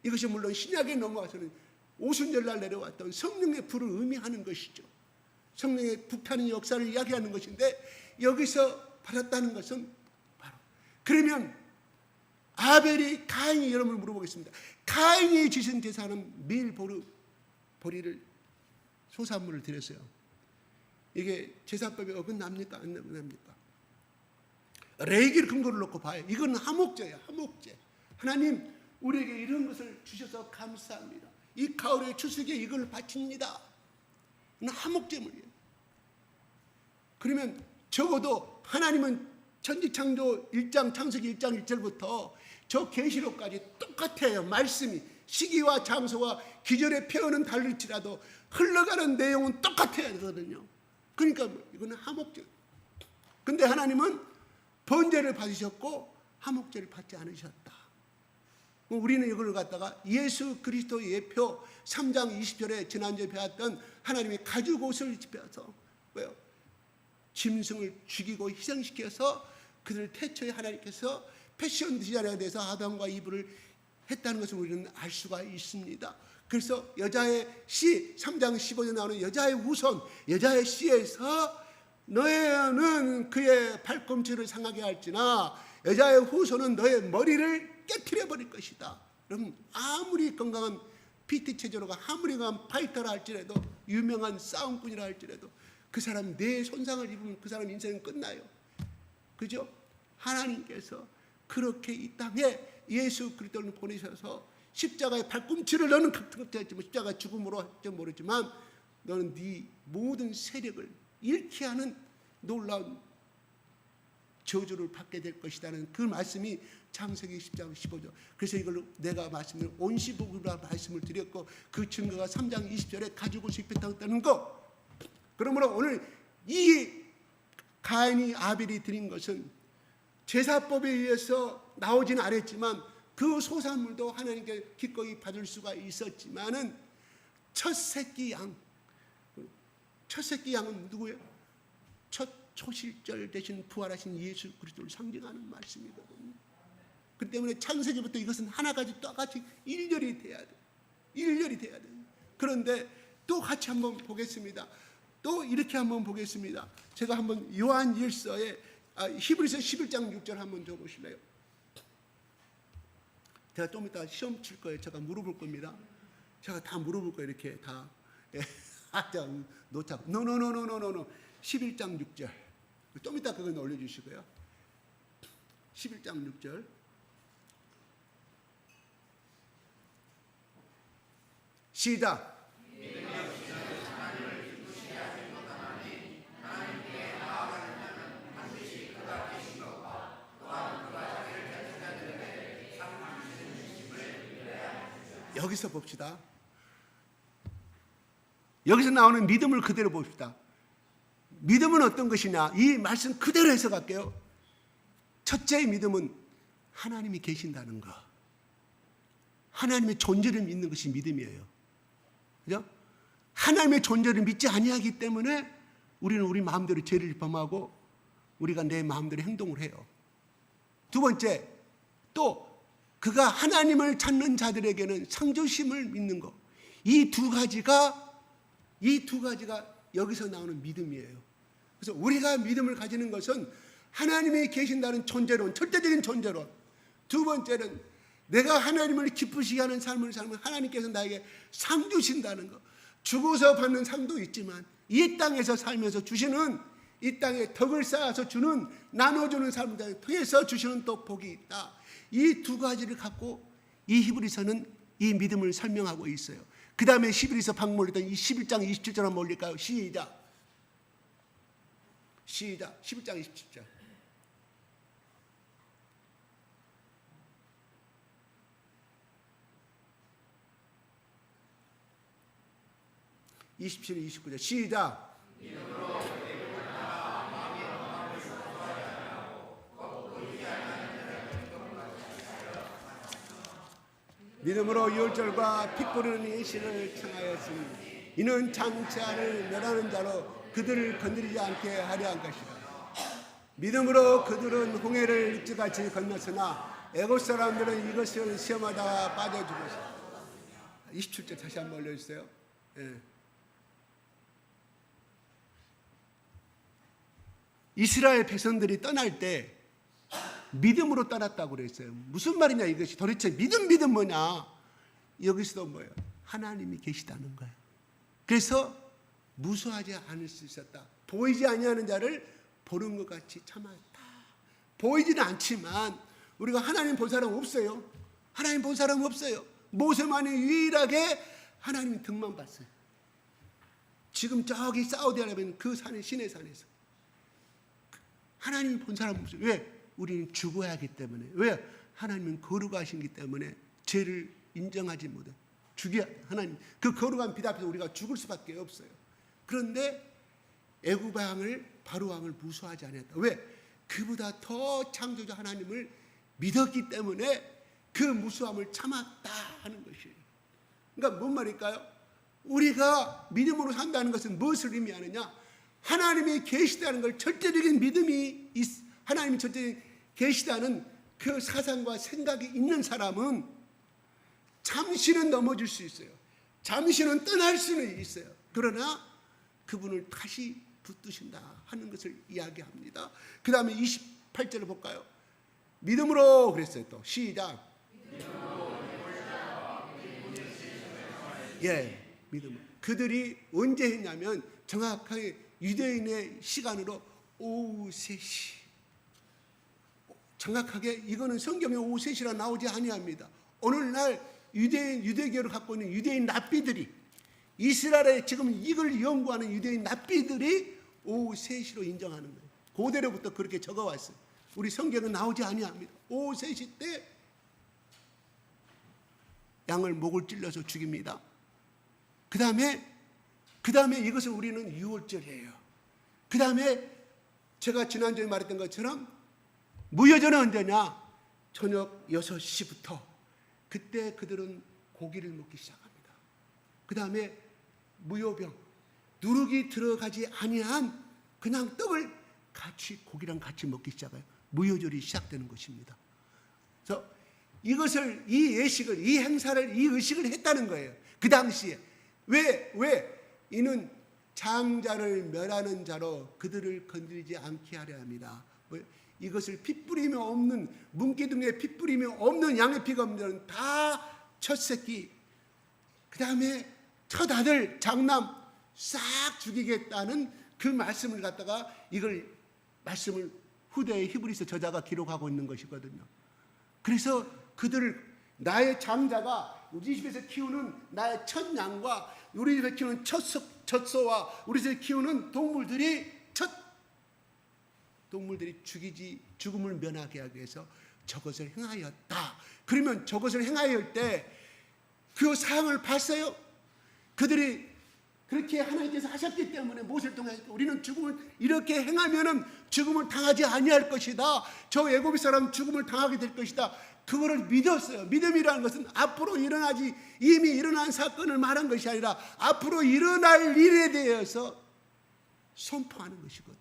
이것이 물론 신약에 넘어와서는 오순절날 내려왔던 성령의 불을 의미하는 것이죠. 성령의 불타는 역사를 이야기하는 것인데 여기서 받았다는 것은 바로 그러면 아벨이 가인이 여러분을 물어보겠습니다. 가인이 지신 제사는 매일 보리를 소산물을 드렸어요. 이게 제사법에 어긋납니까? 안 어긋납니까? 레위기를 근거를 놓고 봐요. 이건 하목제예요. 하목제. 하나님 우리에게 이런 것을 주셔서 감사합니다. 이 가을의 추수기에 이걸 바칩니다. 이건 하목제물이에요. 그러면 적어도 하나님은 천지창조 1장 창세기 1장 1절부터 저 계시록까지 똑같아요. 말씀이 시기와 장소와 기절의 표현은 다를지라도 흘러가는 내용은 똑같아야 되거든요. 그러니까 이거는 하목제. 근데 하나님은 번제를 받으셨고 하목제를 받지 않으셨다. 우리는 이걸 갖다가 예수 그리스도 예표 3장 20절에 지난주에 배웠던 하나님의 가죽 옷을 입혀서 왜요? 짐승을 죽이고 희생시켜서 그들을 태초에 하나님께서 패션 디자인에 대해서 아담과 이브를 했다는 것을 우리는 알 수가 있습니다. 그래서 여자의 씨 3장 15절에 나오는 여자의 후손 여자의 씨에서 너는 그의 발꿈치를 상하게 할지나 여자의 후손은 너의 머리를 깨트려 버릴 것이다. 여러분 아무리 건강한 PT 체조로가 아무리 건강한 파이터라 할지라도 유명한 싸움꾼이라 할지라도 그 사람 뇌 손상을 입으면 그 사람 인생은 끝나요. 그죠? 하나님께서 그렇게 이 땅에 예수 그리스도를 보내셔서 십자가에 발꿈치를 너는 극성했지만 십자가 죽음으로 할지 모르지만 너는 네 모든 세력을 잃게 하는 놀라운 저주를 받게 될 것이라는 그 말씀이 창세기 10장 15절. 그래서 이걸 내가 말씀을 온시복이라 말씀을 드렸고 그 증거가 3장 20절에 가지고 입혔다는 거. 그러므로 오늘 이 가인이 아벨이 드린 것은 제사법에 의해서 나오지는 않았지만 그 소산물도 하나님께 기꺼이 받을 수가 있었지만은 첫 새끼 양은 누구예요? 첫 초실절 대신 부활하신 예수 그리스도를 상징하는 말씀이거든요. 그 때문에 창세기부터 이것은 하나같이 똑같이 일렬이 돼야 돼. 일렬이 돼야 돼. 그런데 또 같이 한번 보겠습니다. 또 이렇게 한번 보겠습니다. 제가 한번 요한일서에 히브리서 11장 6절 한번 줘 보실래요? 제가 좀 이따 시험 칠 거예요. 제가 물어볼 겁니다. 제가 다 물어볼 거예요. 이렇게 다. 놓자. 노. 11장 6절. 좀 이따 그건 올려주시고요. 11장 6절. 시작. 여기서 봅시다. 여기서 나오는 믿음을 그대로 봅시다. 믿음은 어떤 것이냐? 이 말씀 그대로 해석할게요. 첫째 믿음은 하나님이 계신다는 거. 하나님의 존재를 믿는 것이 믿음이에요. 그죠? 하나님의 존재를 믿지 아니하기 때문에 우리는 우리 마음대로 죄를 범하고 우리가 내 마음대로 행동을 해요. 두 번째, 또 그가 하나님을 찾는 자들에게는 상조심을 믿는 것. 이 두 가지가 여기서 나오는 믿음이에요. 그래서 우리가 믿음을 가지는 것은 하나님이 계신다는 존재론, 절대적인 존재론. 두 번째는 내가 하나님을 기쁘시게 하는 삶을 살면 하나님께서 나에게 상 주신다는 것. 죽어서 받는 상도 있지만 이 땅에서 살면서 주시는, 이 땅에 덕을 쌓아서 주는, 나눠주는 삶을 통해서 주시는 또 복이 있다. 이 두 가지를 갖고 이 히브리서는 이 믿음을 설명하고 있어요. 그 다음에 히브리서 방금 올렸던 이 11장 27절 한번 올릴까요? 시작. 11장 27절. (27, 29절) 시작. 믿음으로 유월절과 피 뿌리는 예시를 청하였으니 이는 장차를 멸하는 자로 그들을 건드리지 않게 하려 한 것이다. 믿음으로 그들은 홍해를 일찌같이 건넜으나 애굽 사람들은 이것을 시험하다가 빠져 죽었다. 27절 다시 한번 올려주세요. 예. 이스라엘 백성들이 떠날 때 믿음으로 떠났다고 그랬어요. 무슨 말이냐 이것이. 도대체 믿음 뭐냐. 여기서도 뭐예요? 하나님이 계시다는 거예요. 그래서 무수하지 않을 수 있었다. 보이지 아니하는 자를 보는 것 같이 참았다. 보이지는 않지만 우리가 하나님 본 사람 없어요. 하나님 본 사람 없어요. 모세만이 유일하게 하나님 등만 봤어요. 지금 저기 사우디아라비아는 그 산에, 시내 산에서 하나님 본 사람 없어요. 왜? 우리는 죽어야 하기 때문에. 왜? 하나님은 거룩하시기 때문에 죄를 인정하지 못해. 죽여야, 하나님 그 거룩한 빛 앞에서 우리가 죽을 수밖에 없어요. 그런데 애굽 왕을, 바로 왕을 무수하지 않았다. 왜? 그보다 더 창조주 하나님을 믿었기 때문에 그 무수함을 참았다 하는 것이에요. 그러니까 뭔 말일까요? 우리가 믿음으로 산다는 것은 무엇을 의미하느냐? 하나님이 계시다는 걸, 절대적인 믿음이 하나님이 절대 계시다는 그 사상과 생각이 있는 사람은 잠시는 넘어질 수 있어요. 잠시는 떠날 수는 있어요. 그러나 그분을 다시 붙드신다 하는 것을 이야기합니다. 그 다음에 28절을 볼까요? 믿음으로 그랬어요. 또 시작. 예, 믿음. 그들이 언제 했냐면 정확하게 유대인의 시간으로 오후 3시. 정확하게 이거는 성경에 오후 3시라 나오지 아니합니다. 오늘날 유대교를 갖고 있는 유대인 랍비들이, 이스라엘에 지금 이걸 연구하는 유대인 랍비들이 오후 3시로 인정하는 거예요. 고대로부터 그렇게 적어왔어요. 우리 성경은 나오지 아니합니다. 오후 3시 때 양을 목을 찔러서 죽입니다. 그 다음에 이것을 우리는 유월절이에요. 그 다음에 제가 지난주에 말했던 것처럼 무효절은 언제냐? 저녁 6시부터. 그때 그들은 고기를 먹기 시작합니다. 그 다음에 무효병, 누룩이 들어가지 아니한 그냥 떡을 같이, 고기랑 같이 먹기 시작해요. 무효절이 시작되는 것입니다. 그래서 이것을, 이 예식을, 이 행사를, 이 의식을 했다는 거예요. 그 당시에. 왜? 이는 장자를 멸하는 자로 그들을 건드리지 않게 하려 합니다. 이것을 피 뿌리며 없는, 문기둥에 피 뿌리며 없는 양의 피가 없는 다 첫 새끼, 그 다음에 첫 아들, 장남 싹 죽이겠다는 그 말씀을 갖다가, 이걸 말씀을 후대의 히브리서 저자가 기록하고 있는 것이거든요. 그래서 그들을, 나의 장자가 우리 집에서 키우는 나의 첫 양과 우리 집에서 키우는 첫 소와 우리 집에서 키우는 동물들이 죽음을 면하게 하기 위해서 저것을 행하였다. 그러면 저것을 행하였을 때 그 사항을 봤어요. 그들이 그렇게 하나님께서 하셨기 때문에 모세를 통해 우리는 죽음을 이렇게 행하면은 죽음을 당하지 아니할 것이다. 저 애굽의 사람 죽음을 당하게 될 것이다. 그거를 믿었어요. 믿음이라는 것은 앞으로 일어나지 이미 일어난 사건을 말한 것이 아니라 앞으로 일어날 일에 대해서 선포하는 것이거든.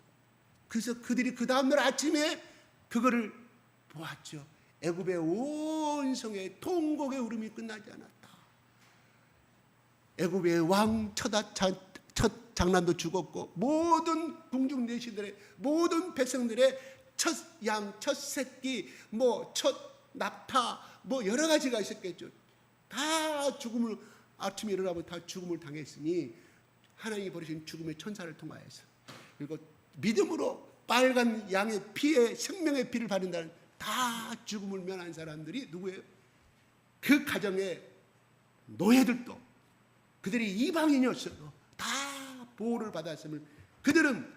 그래서 그들이 그 다음날 아침에 그거를 보았죠. 애굽의 온 성에 통곡의 울음이 끝나지 않았다. 애굽의 왕 첫 장난도 죽었고 모든 궁중 내시들의 모든 백성들의 첫 양, 첫 새끼, 첫 낙타, 여러 가지가 있었겠죠. 다 죽음을 아침에 일어나면 다 죽음을 당했으니 하나님이 버리신 죽음의 천사를 통하여서 그리고 믿음으로 빨간 양의 피에 생명의 피를 받는다는 다 죽음을 면한 사람들이 누구예요? 그 가정의 노예들도 그들이 이방인이었어도 다 보호를 받았으면 그들은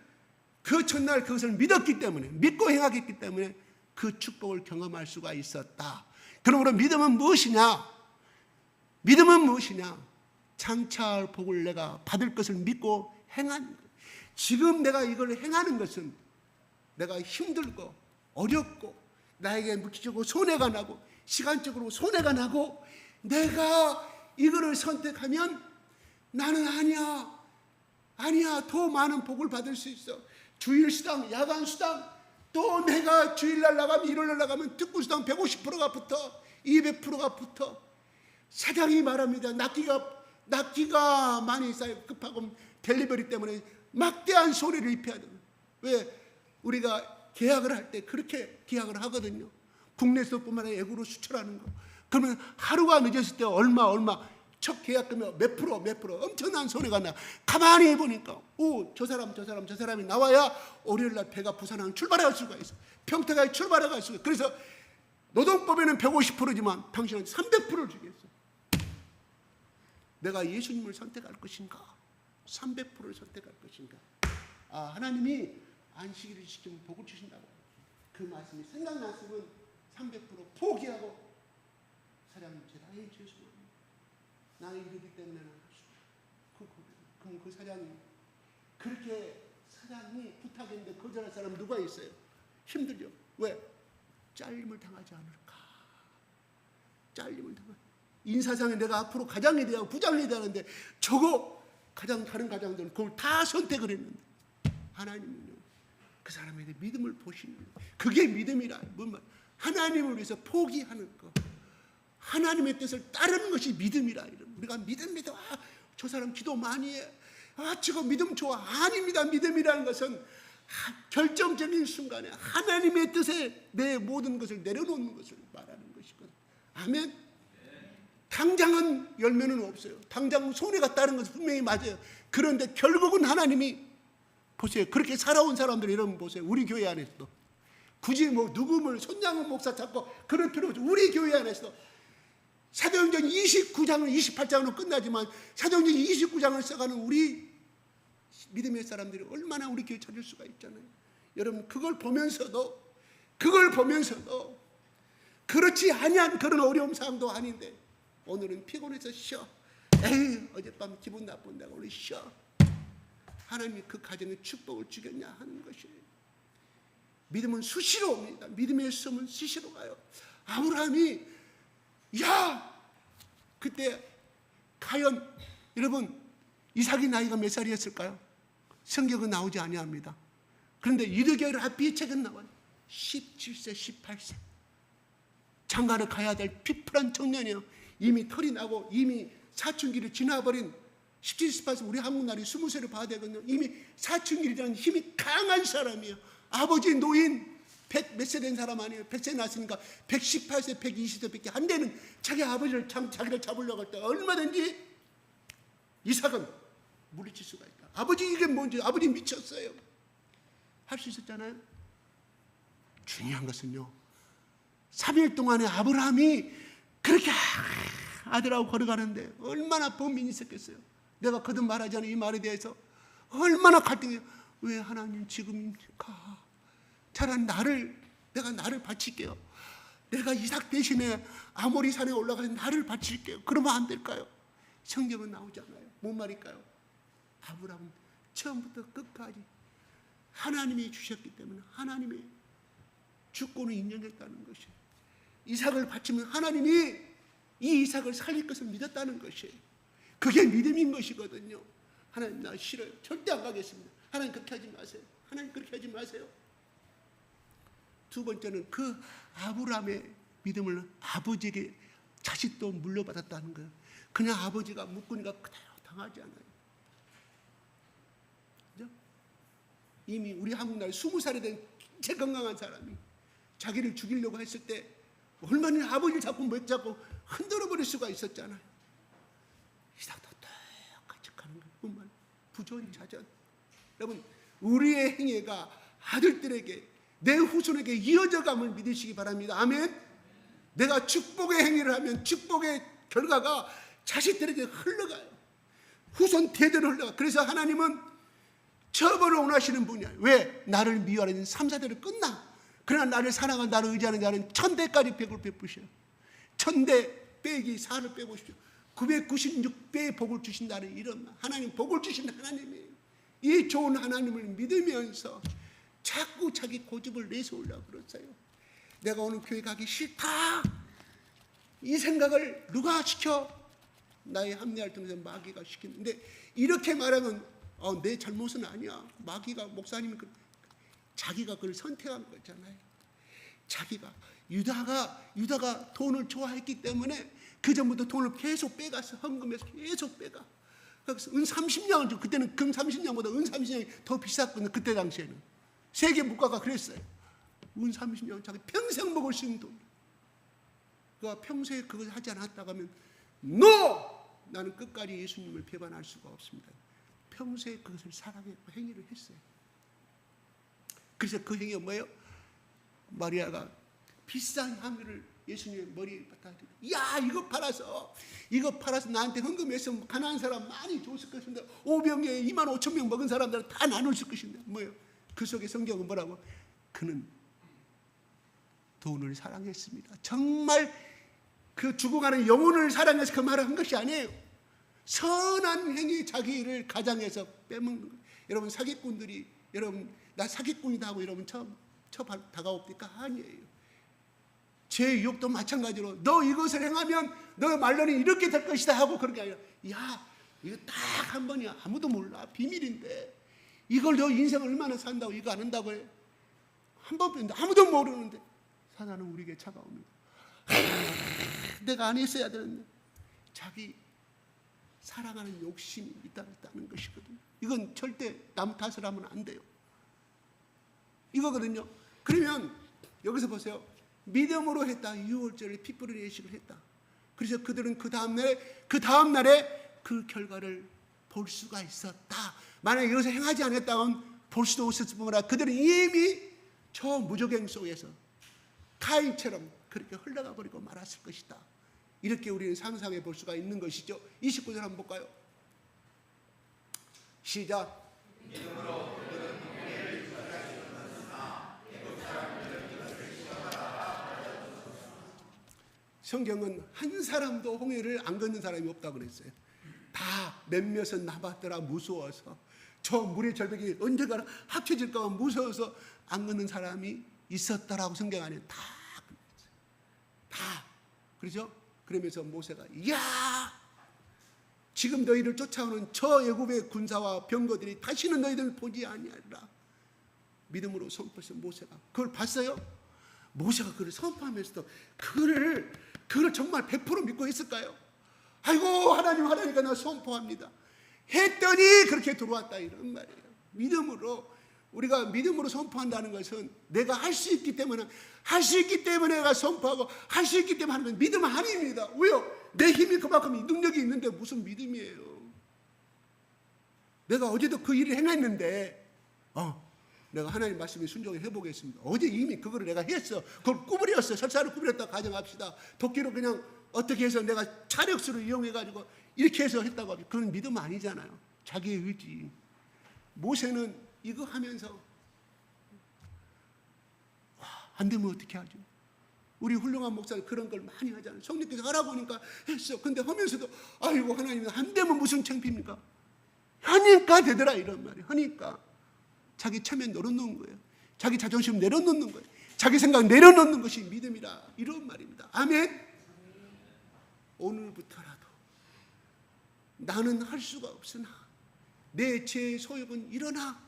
그 첫날 그것을 믿었기 때문에 믿고 행하기 때문에 그 축복을 경험할 수가 있었다. 그러므로 믿음은 무엇이냐? 믿음은 무엇이냐? 장차할 복을 내가 받을 것을 믿고 행하는 것. 지금 내가 이걸 행하는 것은 내가 힘들고 어렵고 나에게 물질적으로 손해가 나고 시간적으로 손해가 나고 내가 이거를 선택하면 나는 아니야 더 많은 복을 받을 수 있어. 주일수당, 야간수당, 또 내가 주일날 나가면 일요일날 나가면 특구수당 150%가 붙어 200%가 붙어. 사장이 말합니다. 납기가 많이 쌓여 급하고 델리버리 때문에 막대한 손해를 입혀야 돼요. 왜? 우리가 계약을 할 때 그렇게 계약을 하거든요. 국내에서뿐만 아니라 외국으로 수출하는 거. 그러면 하루가 늦었을 때 얼마 첫 계약금이 몇 프로 엄청난 손해가 나. 가만히 보니까 저 사람이 나와야 월요일날 배가 부산항 출발할 수가 있어. 평택에 출발할 수가 있어. 그래서 노동법에는 150%지만 당신은 300%를 주겠어. 내가 예수님을 선택할 것인가? 300%를 선택할 것인가? 하나님이 안식일을 지키면 복을 주신다고. 그 말씀이 생각났으면 300% 포기하고 사장님 제가 해주셨습니다. 나는 이러기 때문에 그럼 그 사장님 그렇게 사장이 부탁했는데 거절할 사람 누가 있어요? 힘들죠. 왜? 잘림을 당하지 않을까? 잘림을 당하지. 인사상에 내가 앞으로 가장이 되고 부장이 되는데 저거 다른 가장들은 그걸 다 선택을 했는데 하나님은요 그 사람에게 믿음을 보시는 그게 믿음이라. 하나님을 위해서 포기하는 것, 하나님의 뜻을 따르는 것이 믿음이라. 우리가 믿어. 저 사람 기도 많이 해. 저거 믿음 좋아. 아닙니다. 믿음이라는 것은 결정적인 순간에 하나님의 뜻에 내 모든 것을 내려놓는 것을 말하는 것이거든. 아멘. 당장은 열매는 없어요. 당장 손해가 따른 것은 분명히 맞아요. 그런데 결국은 하나님이 보세요. 그렇게 살아온 사람들 여러분 보세요. 우리 교회 안에서도 굳이 누구를 손장훈 목사 찾고 그럴 필요 없죠. 우리 교회 안에서도 사도행전 29장은 28장으로 끝나지만 사도행전 29장을 써가는 우리 믿음의 사람들이 얼마나 우리 교회 찾을 수가 있잖아요. 여러분 그걸 보면서도 그렇지 아니한 그런 어려움 상황도 아닌데 오늘은 피곤해서 쉬어. 어젯밤 기분 나쁜다고 우리 쉬어. 하나님이 그 가정에 축복을 주겠냐 하는 것이에요. 믿음은 수시로 옵니다. 믿음의 수음은 수시로 가요. 아브라함이 그때 과연 여러분 이삭이 나이가 몇 살이었을까요? 성경은 나오지 아니합니다. 그런데 유대교의 아비책은 나와요. 17세 18세 장가를 가야 될 피플한 청년이에요. 이미 털이 나고 이미 사춘기를 지나버린 17, 18세 우리 한국 나이 20세를 봐야 되거든요. 이미 사춘기라는 힘이 강한 사람이에요. 아버지 노인 100 몇 세 된 사람 아니에요. 100세 났으니까 118세 120세밖에 안 되는 자기 아버지를 자기를 잡으려고 할 때 얼마든지 이삭은 물리칠 수가 있다. 아버지 이게 뭔지 아버지 미쳤어요. 할 수 있었잖아요. 중요한 것은요 3일 동안에 아브라함이 그렇게 아들하고 걸어가는데 얼마나 범민이 있었겠어요. 내가 거듭 말하지 않은 이 말에 대해서 얼마나 갈등해요. 왜 하나님 지금입니까? 차라리 내가 나를 바칠게요. 내가 이삭 대신에 아모리 산에 올라가서 나를 바칠게요. 그러면 안 될까요? 성경은 나오지 않아요. 뭔 말일까요? 아브라함은 처음부터 끝까지 하나님이 주셨기 때문에 하나님의 주권을 인정했다는 것이에요. 이삭을 바치면 하나님이 이 이삭을 살릴 것을 믿었다는 것이에요. 그게 믿음인 것이거든요. 하나님 나 싫어요. 절대 안 가겠습니다. 하나님 그렇게 하지 마세요. 하나님 그렇게 하지 마세요. 두 번째는 그 아브라함의 믿음을 아버지에게 자식도 물려받았다는 거예요. 그냥 아버지가 묵으니까 그대로 당하지 않아요. 그죠? 이미 우리 한국 나라에 20살이 된 굉장히 건강한 사람이 자기를 죽이려고 했을 때 얼마나 아버지를 자꾸 못 잡고 흔들어 버릴 수가 있었잖아요. 이삭도 똑같이 가는 거예요. 정말 부전자전. 여러분 우리의 행위가 아들들에게 내 후손에게 이어져감을 믿으시기 바랍니다. 아멘. 내가 축복의 행위를 하면 축복의 결과가 자식들에게 흘러가요. 후손 대대로 흘러가. 그래서 하나님은 처벌을 원하시는 분이야. 왜? 나를 미워하는 3, 4대를 끝나. 그러나 나를 사랑하는 나를 의지하는 자는 1000대까지 백을 베푸셔. 1000대 빼기 4를 빼보십시오. 996배의 복을 주신다는 이런 하나님 복을 주신 하나님이에요. 이 좋은 하나님을 믿으면서 자꾸 자기 고집을 내세우려고 그랬어요. 내가 오늘 교회 가기 싫다. 이 생각을 누가 시켜? 나의 합리화를 통해서 마귀가 시키는데 이렇게 말하면 내 잘못은 아니야. 마귀가 목사님이 자기가 그걸 선택한 거잖아요. 자기가 유다가 돈을 좋아했기 때문에 그 전부터 돈을 계속 빼갔어. 헌금해서 계속 빼가. 그래서 은 30냥을 줘. 그때는 금 30냥보다 은 30냥이 더 비쌌거든요. 그때 당시에는 세계 물가가 그랬어요. 은 30냥 자기 평생 먹을 수 있는 돈. 그가 평소에 그걸 하지 않았다고 하면 NO! 나는 끝까지 예수님을 배반할 수가 없습니다. 평소에 그것을 사랑했고 행위를 했어요. 그래서 그 행위가 뭐예요? 마리아가 비싼 향유를 예수님의 머리에 갖다 드리고 야 이거 팔아서 나한테 헌금했으면 가난한 사람 많이 줬을 것인데 5병에 25,000명 먹은 사람들은 다 나눴을 것인데 뭐예요? 그 속에 성경은 뭐라고? 그는 돈을 사랑했습니다. 정말 그 죽어가는 영혼을 사랑해서 그 말을 한 것이 아니에요. 선한 행위 자기를 가장해서 빼먹는 거예요. 여러분 사기꾼들이 여러분 나 사기꾼이다 하고 여러분 처음 다가옵니까? 아니에요. 제 유혹도 마찬가지로 너 이것을 행하면 너 말로는 이렇게 될 것이다 하고 그런 게 아니라 야 이거 딱 한 번이야. 아무도 몰라. 비밀인데 이걸 너 인생 얼마나 산다고 이거 안 한다고 해. 한 번 뺐는데 아무도 모르는데 사단은 우리에게 차가웁니다. 내가 안 했어야 되는데 자기 사랑하는 욕심이 있다는 것이거든요. 이건 절대 남 탓을 하면 안 돼요. 이거거든요. 그러면 여기서 보세요. 믿음으로 했다. 유월절에 핏불을 예식을 했다. 그래서 그들은 그 다음날에 그 결과를 볼 수가 있었다. 만약에 이것을 행하지 않았다면 볼 수도 없었을 뿐만 아니라 그들은 이미 저 무적행 속에서 가인처럼 그렇게 흘러가 버리고 말았을 것이다. 이렇게 우리는 상상해 볼 수가 있는 것이죠. 29절 한번 볼까요? 시작. 성경은 한 사람도 홍해를 안 걷는 사람이 없다고 그랬어요. 다 몇몇은 나봤더라 무서워서 저 물의 절벽이 언젠가 합쳐질까 무서워서 안 걷는 사람이 있었다라고 성경 안에 다 그랬어요. 다 그렇죠? 그러면서 모세가 야 지금 너희를 쫓아오는 저 애굽의 군사와 병거들이 다시는 너희들을 보지 아니하리라. 믿음으로 선포해서 모세가 그걸 봤어요? 모세가 그걸 선포하면서도 그거를 정말 100% 믿고 있을까요? 아이고 하나님 하라니까 나 선포합니다. 했더니 그렇게 들어왔다 이런 말이에요. 믿음으로 우리가 믿음으로 선포한다는 것은 내가 할 수 있기 때문에 내가 선포하고 할 수 있기 때문에 하는 건 믿음 아닙니다. 왜요? 내 힘이 그만큼 능력이 있는데 무슨 믿음이에요? 내가 어제도 그 일을 행했는데 내가 하나님 말씀에 순종해 보겠습니다. 어제 이미 그거를 내가 했어. 그걸 구부렸어. 설사를 구부렸다고 가정합시다. 도끼로 그냥 어떻게 해서 내가 차력수를 이용해가지고 이렇게 해서 했다고 하죠. 그건 믿음 아니잖아요. 자기의 의지. 모세는 이거 하면서 안 되면 어떻게 하죠? 우리 훌륭한 목사는 그런 걸 많이 하잖아요. 성령께서 하라고 하니까 했어. 근데 하면서도 아이고 하나님 안 되면 무슨 창피입니까? 하니까 되더라 이런 말이에요. 하니까 자기 체면 내려놓는 거예요. 자기 자존심 내려놓는 거예요. 자기 생각 내려놓는 것이 믿음이라 이런 말입니다. 아멘. 오늘부터라도 나는 할 수가 없으나 내 죄의 소욕은 일어나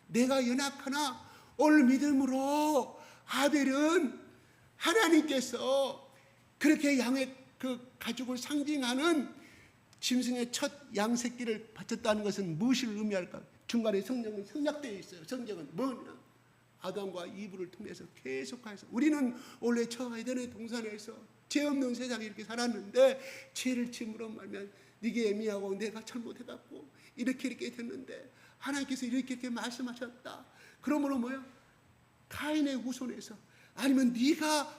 내가 연약하나 오늘 믿음으로 아벨은 하나님께서 그렇게 양의 그 가족을 상징하는 짐승의 첫 양새끼를 바쳤다는 것은 무엇을 의미할까? 중간에 성경은 생략되어 있어요. 성경은 뭐냐? 아담과 이브를 통해서 계속해서 우리는 원래 저 에덴의 동산에서 죄 없는 세상에 이렇게 살았는데 죄를 지음으로 말면 네게 애미하고 내가 잘못해갖고 이렇게 됐는데 하나님께서 이렇게 말씀하셨다. 그러므로 뭐야? 가인의 후손에서 아니면 네가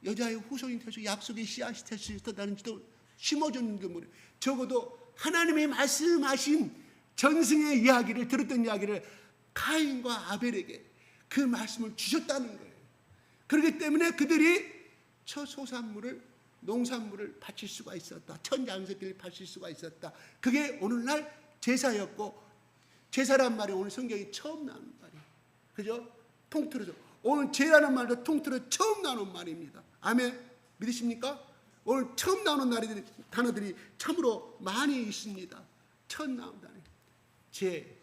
여자의 후손이 되서 약속의 씨앗이 될 수 있다는 지도 심어주는 게 뭐래? 적어도 하나님의 말씀하신 전승의 이야기를 들었던 이야기를 가인과 아벨에게 그 말씀을 주셨다는 거예요. 그렇기 때문에 그들이 첫 소산물을 농산물을 바칠 수가 있었다. 첫 양새끼를 바칠 수가 있었다. 그게 오늘날 제사였고 제사란 말이 오늘 성경이 처음 나오는 말이에요. 그죠? 통틀어서 오늘 제라는 말도 통틀어 처음 나오는 말입니다. 아멘. 믿으십니까? 오늘 처음 나오는 단어들이 참으로 많이 있습니다. 처음 나오는 단어. 제,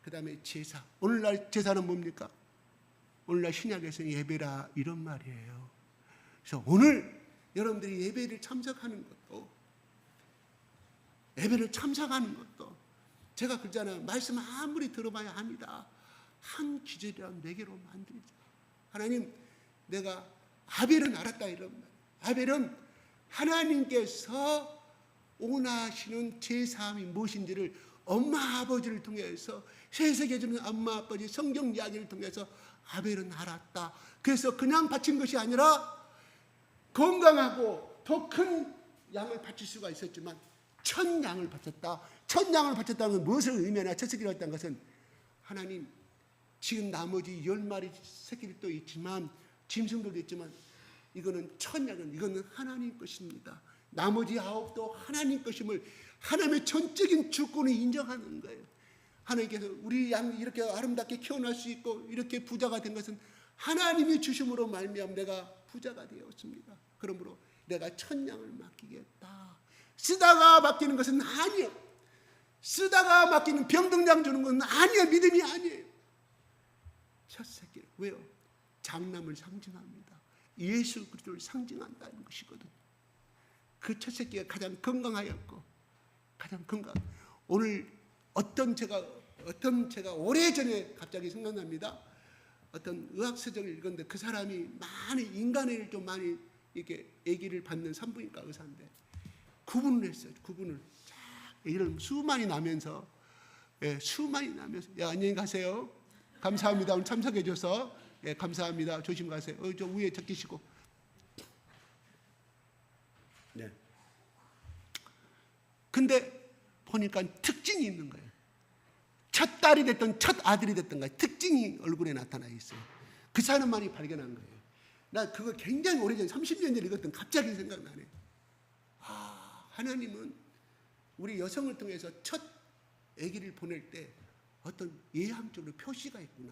그 다음에 제사. 오늘날 제사는 뭡니까? 오늘날 신약에서는 예배라 이런 말이에요. 그래서 오늘 여러분들이 예배를 참석하는 것도 제가 그러잖아요. 말씀 아무리 들어봐야 합니다. 한 기절이라도 내게로 만들자. 하나님, 내가 아벨은 알았다 이런 말. 아벨은 하나님께서 원하시는 제사함이 무엇인지를 엄마 아버지를 통해서 세세계 주는 엄마 아버지 성경 이야기를 통해서 아벨은 알았다. 그래서 그냥 바친 것이 아니라 건강하고 더 큰 양을 바칠 수가 있었지만 첫 양을 바쳤다. 첫 양을 바쳤다는 건 무엇을 의미하냐? 첫 새끼를 했다는 것은 하나님 지금 나머지 10마리 새끼를 또 있지만 짐승들도 있지만 이거는 첫 양은 이거는 하나님 것입니다. 나머지 9도 하나님 것임을 하나님의 전적인 주권을 인정하는 거예요. 하나님께서 우리 양이 이렇게 아름답게 키워날 수 있고 이렇게 부자가 된 것은 하나님이 주심으로 말미암아 내가 부자가 되었습니다. 그러므로 내가 첫 양을 맡기겠다. 쓰다가 맡기는 것은 아니에요. 쓰다가 맡기는 병등장 주는 것은 아니에요. 믿음이 아니에요. 첫 새끼. 왜요? 장남을 상징합니다. 예수 그리스도를 상징한다는 것이거든요. 그 첫 새끼가 가장 건강하였고 가장 건강. 오늘 어떤 제가 오래전에 갑자기 생각납니다. 어떤 의학서적을 읽었는데 그 사람이 많이 인간애를 좀 많이 이렇게 아기를 받는 산부인과 의사인데 구분을 했어요. 구분을 쫙 아기를 수많이 나면서 야 안녕히 가세요. 감사합니다. 오늘 참석해 줘서 감사합니다. 조심 가세요. 저 위에 적히시고. 네. 근데 보니까 특징이 있는 거예요. 첫 딸이 됐든 첫 아들이 됐든 간에 특징이 얼굴에 나타나 있어요. 그 사람만이 발견한 거예요. 나 그거 굉장히 오래전 30년 전에 읽었던 갑자기 생각나네. 아, 하나님은 우리 여성을 통해서 첫 아기를 보낼 때 어떤 예함적으로 표시가 있구나.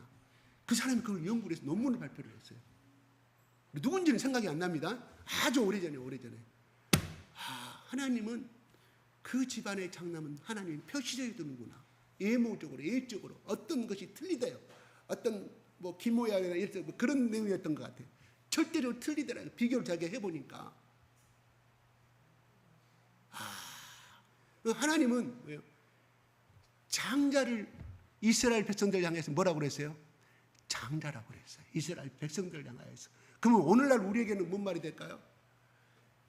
그 사람이 그걸 연구를 해서 논문을 발표를 했어요. 누군지는 생각이 안 납니다. 아주 오래전에. 아, 하나님은 그 집안의 장남은 하나님이 표시적이 두는구나. 예모적으로, 예적으로 어떤 것이 틀리대요. 어떤 뭐 기모양이나 이런 뭐 그런 내용이었던 것 같아요. 절대로 틀리더라고요. 비교를 자기가 해보니까. 하나님은 왜요? 장자를 이스라엘 백성들 향해서 뭐라고 그랬어요? 장자라고 그랬어요. 이스라엘 백성들 향하여서. 그러면 오늘날 우리에게는 뭔 말이 될까요?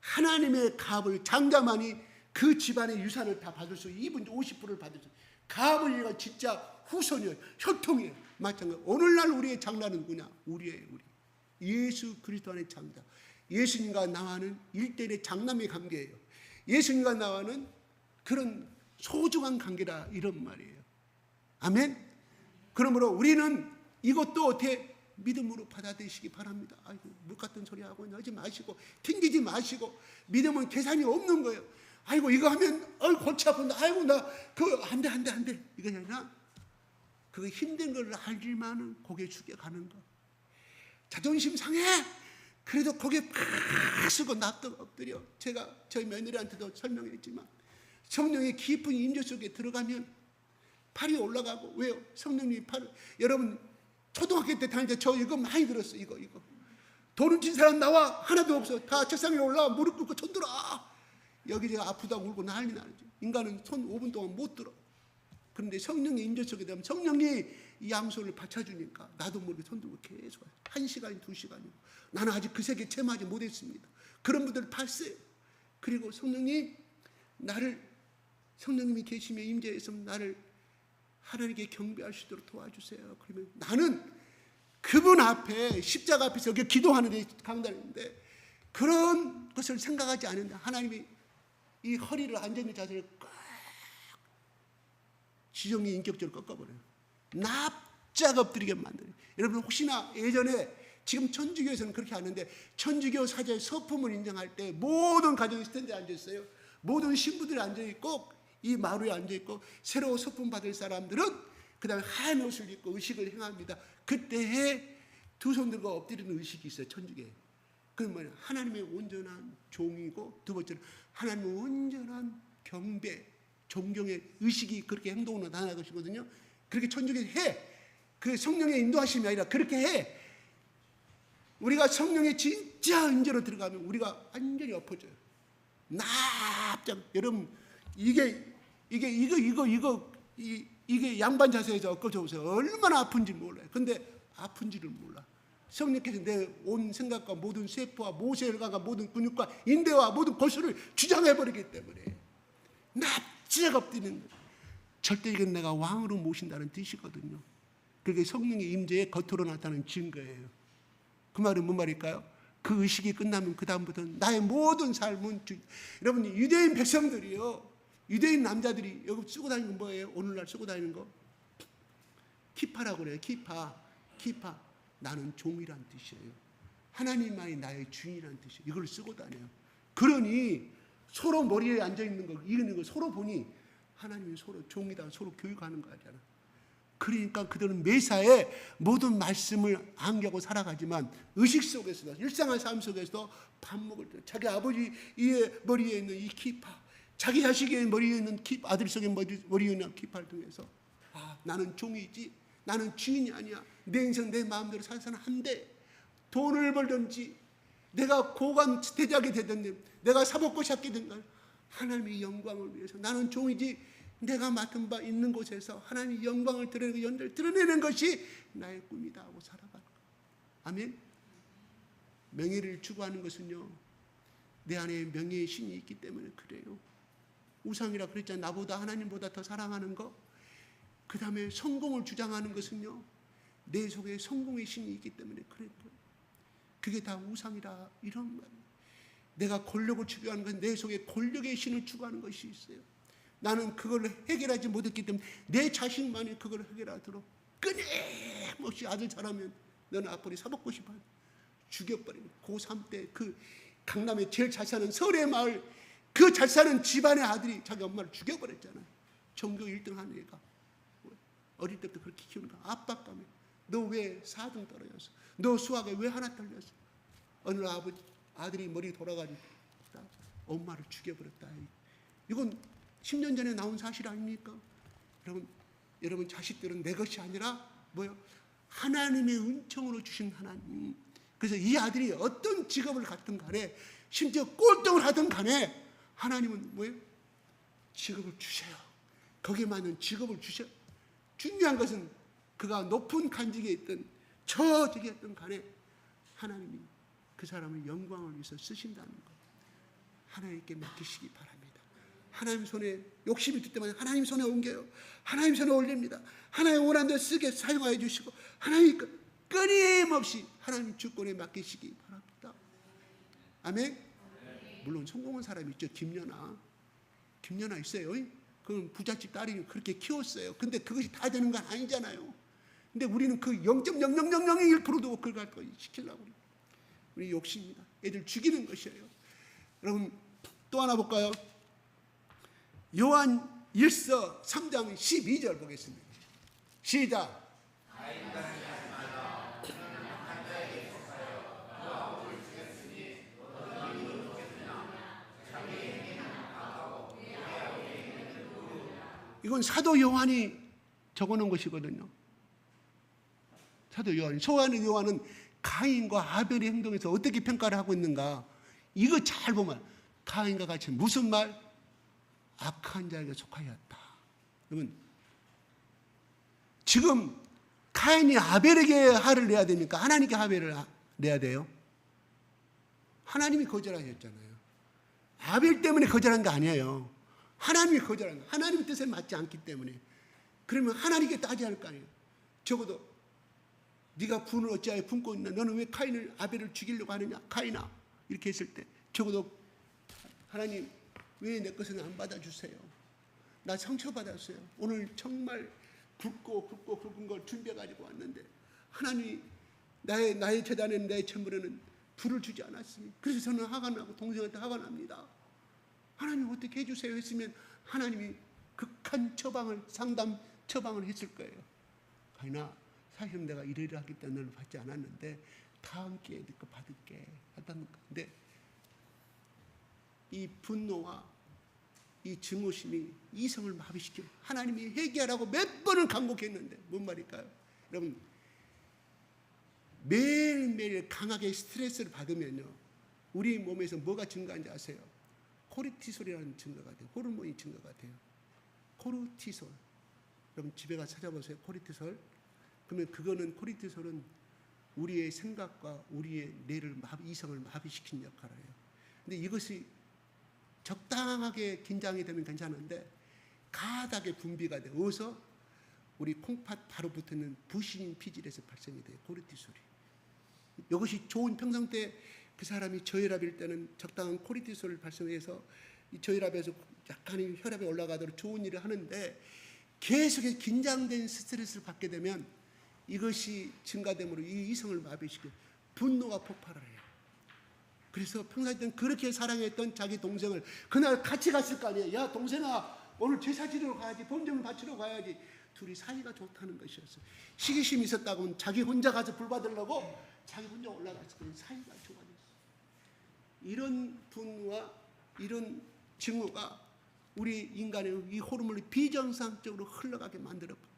하나님의 갑을 장자만이 그 집안의 유산을 다 받을 수, 2분 50%를 받을 수. 갑을 얘가 진짜 후손이에요. 혈통이에요. 마찬가지로 오늘날 우리의 장자는 누구냐? 우리. 예수 그리스도 안의 장자. 예수님과 나와는 1대1의 장남의 관계예요. 예수님과 나와는 그런 소중한 관계다 이런 말이에요. 아멘. 그러므로 우리는 이것도 어떻게 믿음으로 받아들이시기 바랍니다. 아이고 물 같은 소리 하고 하지 마시고 튕기지 마시고 믿음은 계산이 없는 거예요. 아이고 이거 하면 골치 아픈다. 아이고 나 그거 안 돼. 이거 아니라 그거 힘든 걸 알지만은 고개 숙여가는 거. 자존심 상해. 그래도 고개 팍 쓰고 납득 엎드려. 제가 저희 며느리한테도 설명했지만 성령의 깊은 임재 속에 들어가면 팔이 올라가고. 왜요? 성령님이 팔을, 여러분 초등학교 때 다닐 때 저 이거 많이 들었어요. 이거 돈을 진 사람 나와. 하나도 없어. 다 책상 위에 올라와 무릎 꿇고 손 들어. 여기저기 아프다고 울고 난리 나죠. 인간은 손 5분 동안 못 들어. 그런데 성령의 임재 속에 되면 성령이 이 양손을 받쳐주니까 나도 모르게 손 들고 계속 1시간이 2시간이고 나는 아직 그 세계에 체험하지 못했습니다. 그런 분들 봤어요. 그리고 성령님이 계시며 임재해서 나를 하나님께 경배할 수 있도록 도와주세요. 그러면 나는 그분 앞에 십자가 앞에서 여기 기도하는데 강단인데 그런 것을 생각하지 않는다. 하나님이 이 허리를 앉아있는 자세를 꽉 지정이 인격적으로 꺾어버려요. 납작 엎드리게 만들어요. 여러분 혹시나 예전에 지금 천주교에서는 그렇게 하는데 천주교 사제의 서품을 인정할 때 모든 가정이 스탠드에 앉아있어요. 모든 신부들이 앉아있고 이 마루에 앉아있고 새로 서품 받을 사람들은 그 다음에 하얀 옷을 입고 의식을 행합니다. 그때에 두 손 들고 엎드리는 의식이 있어요. 천주교에. 그건 뭐냐? 하나님의 온전한 종이고 두 번째는 하나님의 온전한 경배, 존경의 의식이 그렇게 행동으로 나타나는 것이거든요. 그렇게 천주교에 해. 그 성령의 인도하심이 아니라 그렇게 해. 우리가 성령의 진짜 인재로 들어가면 우리가 완전히 엎어져요. 납작. 여러분 이게 양반 자세에서 엎어져 보세요. 얼마나 아픈지 몰라요. 근데 아픈지를 몰라. 성령께서 내 온 생각과 모든 세포와 모세혈관과 모든 근육과 인대와 모든 골수를 주장해버리기 때문에 납작 엎드리는 거예요. 절대적인 내가 왕으로 모신다는 뜻이거든요. 그게 성령의 임재에 겉으로 나타나는 증거예요. 그 말은 뭔 말일까요? 그 의식이 끝나면 그 다음부터는 나의 모든 삶은 여러분 유대인 백성들이요, 유대인 남자들이 여기 쓰고 다니는 건 뭐예요? 오늘날 쓰고 다니는 거 키파라고 그래요. 키파. 나는 종이란 뜻이에요. 하나님만이 나의 주인이란 뜻이에요. 이걸 쓰고 다녀요. 그러니 서로 머리에 앉아있는 거 이기는 거 서로 보니 하나님이 서로 종이다. 서로 교육하는 거 아니잖아. 그러니까 그들은 매사에 모든 말씀을 암기하고 살아가지만 의식 속에서도 일상의 삶 속에서도 밥 먹을 때 자기 아버지의 머리에 있는 이 키파, 자기 자식의 머리에 있는 키파, 아들 속의 머리에 있는 키파를 통해서 나는 종이지, 나는 주인이 아니야. 내 인생 내 마음대로 살아서는 안 돼. 돈을 벌든지 내가 고관 대작이 되든지 내가 사법고 샷게 된가 하나님의 영광을 위해서 나는 종이지, 내가 맡은 바 있는 곳에서 하나님의 영광을 드러내고 연대를 드러내는 것이 나의 꿈이다 하고 살아가는 거예요. 아멘. 명예를 추구하는 것은요, 내 안에 명예의 신이 있기 때문에 그래요. 우상이라 그랬잖아요. 나보다 하나님보다 더 사랑하는 거. 그 다음에 성공을 주장하는 것은요, 내 속에 성공의 신이 있기 때문에 그래요. 그게 다 우상이라 이런 거예요. 내가 권력을 추구하는 것은 내 속에 권력의 신을 추구하는 것이 있어요. 나는 그걸 해결하지 못했기 때문에 내 자식만이 그걸 해결하도록 끊임없이 아들 잘하면 너는 앞으로 사법고 싶어 죽여버리고 고3 때 그 강남에 제일 잘 사는 설의 마을 그 잘 사는 집안의 아들이 자기 엄마를 죽여버렸잖아요. 전교 1등 하는 애가 어릴 때부터 그렇게 키우는 거야. 압박감에 너 왜 4등 떨어졌어? 너 수학에 왜 하나 떨렸어? 어느 날 아들이 머리 돌아가지고 엄마를 죽여버렸다. 이건 10년 전에 나온 사실 아닙니까? 여러분 자식들은 내 것이 아니라 뭐요? 하나님의 은총으로 주신 하나님. 그래서 이 아들이 어떤 직업을 갖든 간에 심지어 꼴등을 하든 간에 하나님은 뭐예요? 직업을 주세요. 거기에 맞는 직업을 주세요. 중요한 것은 그가 높은 간직에 있든 저쪽에 있든 간에 하나님이 그 사람을 영광을 위해서 쓰신다는 것. 하나님께 맡기시기 바랍니다. 하나님 손에 욕심이 있기 때문에 하나님 손에 옮겨요. 하나님 손에 올립니다. 하나님 원하는 데 쓰게 사용하여 주시고 하나님 끊임없이 하나님 주권에 맡기시기 바랍니다. 아멘. 물론 성공한 사람이 있죠. 김연아 있어요. 그건 부잣집 딸이 그렇게 키웠어요. 근데 그것이 다 되는 건 아니잖아요. 근데 우리는 그 0.0001%도 그걸 갖고 시키려고 그래요. 우리 욕심입니다. 애들 죽이는 것이에요. 여러분 또 하나 볼까요? 요한 1서 3장 12절 보겠습니다. 시작. 이건 사도 요한이 적어놓은 것이거든요. 사도 요한이. 요한은 가인과 아벨의 행동에서 어떻게 평가를 하고 있는가, 이거 잘 보면 가인과 같이 무슨 말? 악한 자에게 속하였다. 여러분, 지금 가인이 아벨에게 화를 내야 됩니까? 하나님께 화를 내야 돼요? 하나님이 거절하셨잖아요. 아벨 때문에 거절한 게 아니에요. 하나님이 거절한 거. 하나님의 뜻에 맞지 않기 때문에. 그러면 하나님께 따져야 할 거 아니에요. 적어도 네가 분을 어찌하여 품고 있나? 너는 왜 가인을 아벨을 죽이려고 하느냐? 가인아. 이렇게 했을 때 적어도 하나님 왜 내 것은 안 받아주세요? 나 상처받았어요. 오늘 정말 굵은 걸 준비해가지고 왔는데 하나님이 나의 재단에는 내 천물에는 불을 주지 않았으니 그래서 저는 화가 나고 동생한테 화가 납니다. 하나님 어떻게 해주세요 했으면 하나님이 극한 상담 처방을 했을 거예요. 가인아, 사실은 내가 이러이러하기 때문에 너를 받지 않았는데 다음 기회에 네 거 받을게 하다는 건데, 이 분노와 이 증오심이 이성을 마비시키고 하나님이 회개하라고 몇 번을 강곡했는데 뭔 말일까요? 여러분, 매일매일 강하게 스트레스를 받으면요, 우리 몸에서 뭐가 증가하는지 아세요? 코르티솔이라는 증가가 돼요. 호르몬이 증가가 돼요. 코르티솔. 여러분 집에 가서 찾아보세요. 코르티솔. 그러면 그거는, 코르티솔은 우리의 생각과 우리의 뇌를 이성을 마비시킨 역할을 해요. 근데 이것이 적당하게 긴장이 되면 괜찮은데 가닥에 분비가 돼요. 어디서? 우리 콩팥 바로 붙는 부신 피질에서 발생이 돼요. 코르티솔이. 이것이 좋은 평상 때 그 사람이 저혈압일 때는 적당한 코르티솔을 발생해서 이 저혈압에서 약간의 혈압이 올라가도록 좋은 일을 하는데, 계속해서 긴장된 스트레스를 받게 되면 이것이 증가됨으로 이 이성을 마비시켜 분노가 폭발을 해요. 그래서 평소에 그렇게 사랑했던 자기 동생을 그날 같이 갔을 거 아니에요. 야 동생아, 오늘 제사 지내러 가야지, 범죄물 바치러 가야지. 둘이 사이가 좋다는 것이었어요. 시기심이 있었다고는 자기 혼자 가서 불 받으려고 자기 혼자 올라갔을 거예요. 사이가 좋아졌어요. 이런 분노와 이런 증오가 우리 인간의 이 호르몬을 비정상적으로 흘러가게 만들어버려요.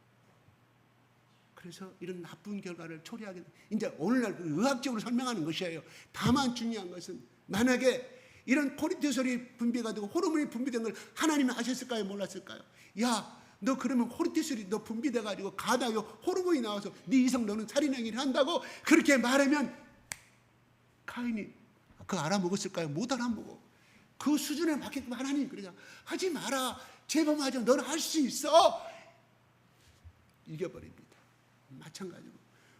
그래서 이런 나쁜 결과를 초래하게 됩니다. 이제 오늘날 의학적으로 설명하는 것이에요. 다만 중요한 것은, 만약에 이런 코르티솔이 분비가 되고 호르몬이 분비된 걸 하나님이 아셨을까요? 몰랐을까요? 야, 너 그러면 코르티솔이 너 분비돼가지고 가다가 호르몬이 나와서 네 이성 너는 살인행위를 한다고 그렇게 말하면 가인이 그거 알아먹었을까요? 못 알아먹어. 그 수준에 맞게끔 하나님 그러자. 하지 마라. 재범하지. 너는 할 수 있어. 이겨버립니다. 마찬가지로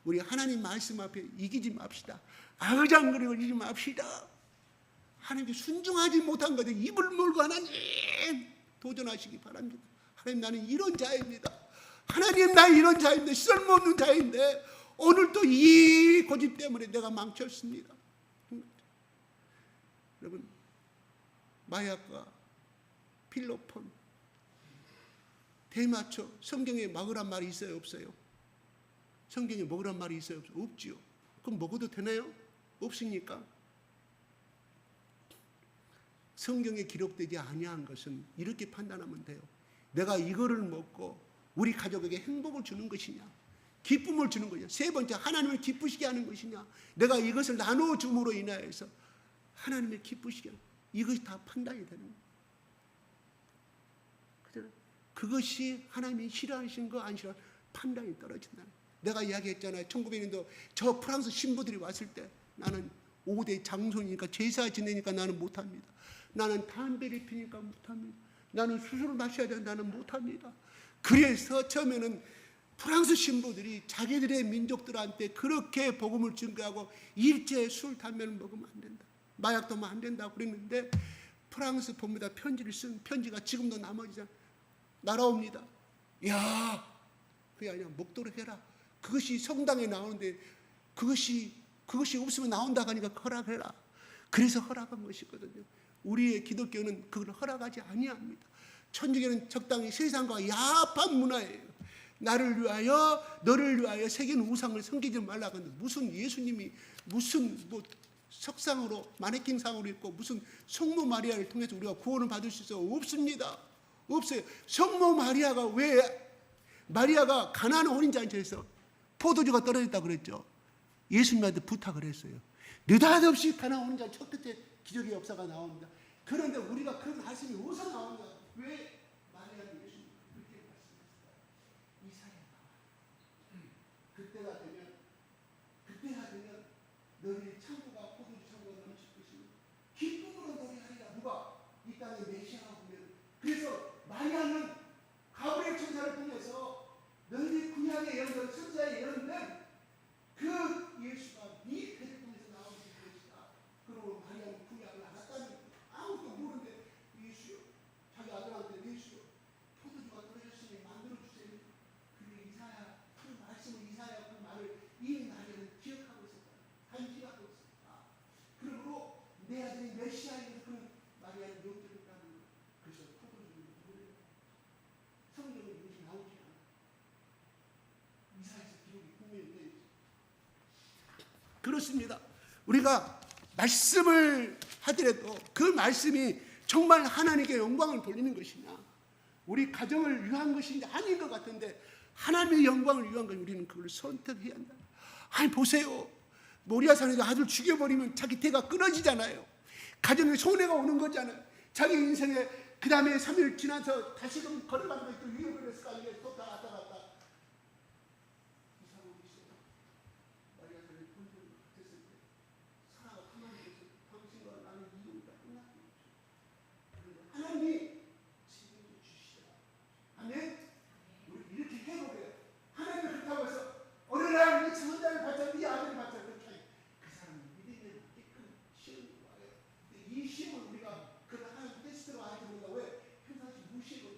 우리 하나님 말씀 앞에 이기지 맙시다. 아그장거리고 이기지 맙시다. 하나님께 순종하지 못한 것에 입을 물고 하나님 도전하시기 바랍니다. 하나님, 나는 이런 자입니다. 하나님, 나 이런 자인데, 쓸모없는 자인데 오늘 또 이 고집 때문에 내가 망쳤습니다. 여러분, 마약과 필로폰, 대마초, 성경에 먹으란 말이 있어요, 없어요? 성경에 먹으란 말이 있어요, 없어요? 없지요. 그럼 먹어도 되나요? 없으니까. 성경에 기록되지 아니한 것은 이렇게 판단하면 돼요. 내가 이거를 먹고 우리 가족에게 행복을 주는 것이냐, 기쁨을 주는 것이냐, 세 번째 하나님을 기쁘시게 하는 것이냐, 내가 이것을 나눠줌으로 인하여서 하나님을 기쁘시게 하는, 이것이 다 판단이 되는 거예요. 그것이 하나님이 싫어하시는 거 안 싫어하는 판단이 떨어진다는 거예요. 내가 이야기했잖아요. 1900년도 저 프랑스 신부들이 왔을 때 나는 5대 장손이니까 제사 지내니까 나는 못합니다. 나는 담배를 피니까 못합니다. 나는 술을 마셔야 되는데 나는 못합니다. 그래서 처음에는 프랑스 신부들이 자기들의 민족들한테 그렇게 복음을 증거하고 일제 술, 담배를 먹으면 안 된다, 마약도 하면 안 된다고 그랬는데, 프랑스 법무다 편지를 쓴 편지가 지금도 날아옵니다. 야, 그게 아니야, 먹도록 해라. 그것이 성당에 나오는데 그것이 없으면 나온다고 하니까 허락해라. 그래서 허락한 것이거든요. 우리의 기독교는 그걸 허락하지 아니합니다. 천주교는 적당히 세상과 야합한 문화예요. 나를 위하여 너를 위하여 새긴 우상을 섬기지 말라고 하는데 무슨 예수님이 무슨 뭐 석상으로 마네킹상으로 있고 무슨 성모 마리아를 통해서 우리가 구원을 받을 수 있어? 없습니다. 없어요. 성모 마리아가 왜 마리아가 가나안 혼인잔치에서 포도주가 떨어졌다고 그랬죠. 예수님한테 부탁을 했어요. 느닷없이 가나안 혼인잔치 첫 끝에 기적의 역사가 나옵니다. 그런데 우리가 그 말씀이 어디서 나오냐? 왜 마리아가 예수님 그렇게 말씀했을까요? 이사야가 그때가 되면 너희 창고가 포도주 창고가 넘칠 것이고 기쁨으로 노래하리라. 누가? 이 땅에 메시아가 오면. 그래서 마리아는 가브리엘 천사를 통해서 너희 구약의 예언들 선자의 예언들 그 예수가 네 배를 통해서 나오실 것이다. 그리고 마리아는 구약을 알았다는 아무것도 모르는데 예수요 자기 아들한테 예수요 포도주가 떨어졌으니 만들어주세요. 그게 이사야 그 말씀을 이사야 그 말을 이 마리아는 기억하고 있었다. 간직하고 있었다. 그리고 내 아들이 메시아인 그 마리아는 영적을 따는 거예요. 그래서 포도주를 노래해요. 성경은 이것이 나오지 않아요. 이사야서 기록이 분명히 되어 있어요. 그렇습니다. 우리가 말씀을 하더라도 그 말씀이 정말 하나님께 영광을 돌리는 것이냐, 우리 가정을 위한 것인지 아닌 것 같은데 하나님의 영광을 위한 것 우리는 그걸 선택해야 한다. 아니 보세요. 모리아산에서 아들 죽여버리면 자기 대가 끊어지잖아요. 가정에 손해가 오는 거잖아요. 자기 인생에 그 다음에 3일 지나서 다시금 걸어가는 것도 위협을 했을까 이게 또 다 왔다 갔다. 이 사람이 있어요. 마리아산에 본전을 같았을 때 사라가 하나님께서 당신과 나는 이혼이다 끝났다. 그런데 하나님이 책임져 주시더라. 아멘. 우리 이렇게 해보래요. 하나님이 그렇다고 해서 어느 날 이 천자를 받자 네 아들을 받자 그렇게 하니 그 사람은 믿음에 맞게끔 시험을 와요. 근데 이 시험을 우리가 그 하나님 테스트로 하지 못하고 왜 평상시 무시하고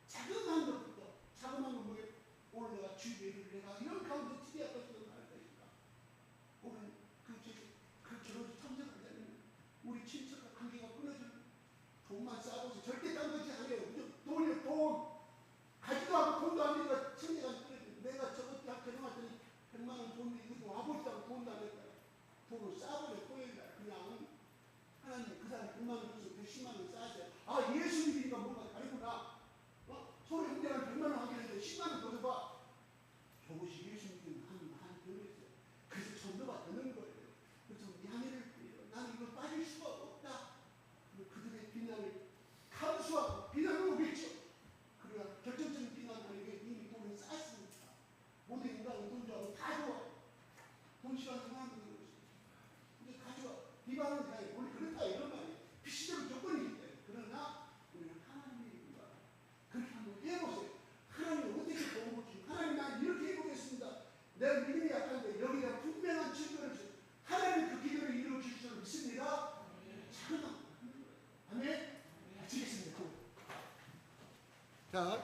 자그마한 것부터 자그마한 건 뭐예요? 오늘 내가 주 예배를 내가 이런 가운데 지대할 것이라고 할 것인가? 오늘 그 결혼을 참석하자면 우리 친척과 관계가 끊어지는 돈만 쌓아서 절대 딴 것이 아니에요. 돈 가지도 않고 돈도 안 되니까 천재가 끊어지는 내가 저것 때 결혼했더니 100만 원 돈 이거 와보시다고 돈도 안 냈다. 돈을 쌓아버려 토요일날 그냥 하나님 그 사람이 100만 원 줘서 110만 원 쌓았어요. 아 예수 믿으니까 뭔가 다르구나. 서로 형제가 100만 원 하긴 했는데 10만 원 더 줘봐. 저것이 예수 믿는 한 돈이었어요. 그래서 전도가 되는 거예요. 그래서 양해를 나는 이걸 빠질 수가 없다. 그들의 비난을 감수하고 비난을 오겠죠. 그러나 결정적인 비난은 아니고 이미 돈을 쌓았으니까 모든 인간은 돈 좋아하고 다 좋아. 돈 싫어하는 사람은 그렇지. 근데 가져와. 비방은 그냥 원래 그렇다 이런 말이에요. 필수적인 조건이기 때문에. 그러나 우리는 하나님의 일과 그렇게 한번 해보세요. 하나님 어떻게 도움을 주시고 하나님 난 이렇게 해보겠습니다. 내 믿음이 약한데 여기다 분명한 증거를 주세요. 하나님 그 기도를 이루어 주실 줄 믿습니다. 자그마한 아멘. 마치겠습니다. 자,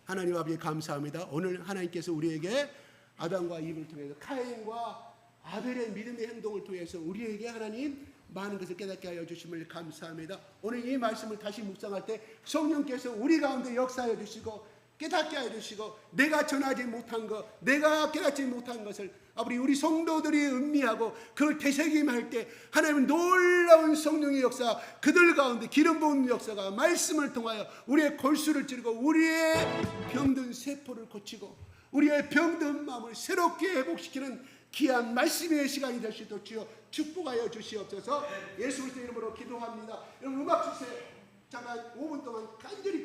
하나님 아버지 감사합니다. 오늘 하나님께서 우리에게 아담과 이브를 통해서 카인과 아벨의 믿음의 행동을 통해서 우리에게 하나님 많은 것을 깨닫게 하여 주심을 감사합니다. 오늘 이 말씀을 다시 묵상할 때 성령께서 우리 가운데 역사하여 주시고 깨닫게 하여 주시고 내가 전하지 못한 것, 내가 깨닫지 못한 것을 아버지 우리 성도들이 음미하고 그걸 되새김할 때 하나님은 놀라운 성령의 역사, 그들 가운데 기름 부은 역사가 말씀을 통하여 우리의 골수를 찌르고 우리의 병든 세포를 고치고 우리의 병든 마음을 새롭게 회복시키는 귀한 말씀의 시간이 될 수 있도록 주여 축복하여 주시옵소서. 예수 그리스도 이름으로 기도합니다. 여러분 음악 주세요. 잠깐 5분 동안 간절히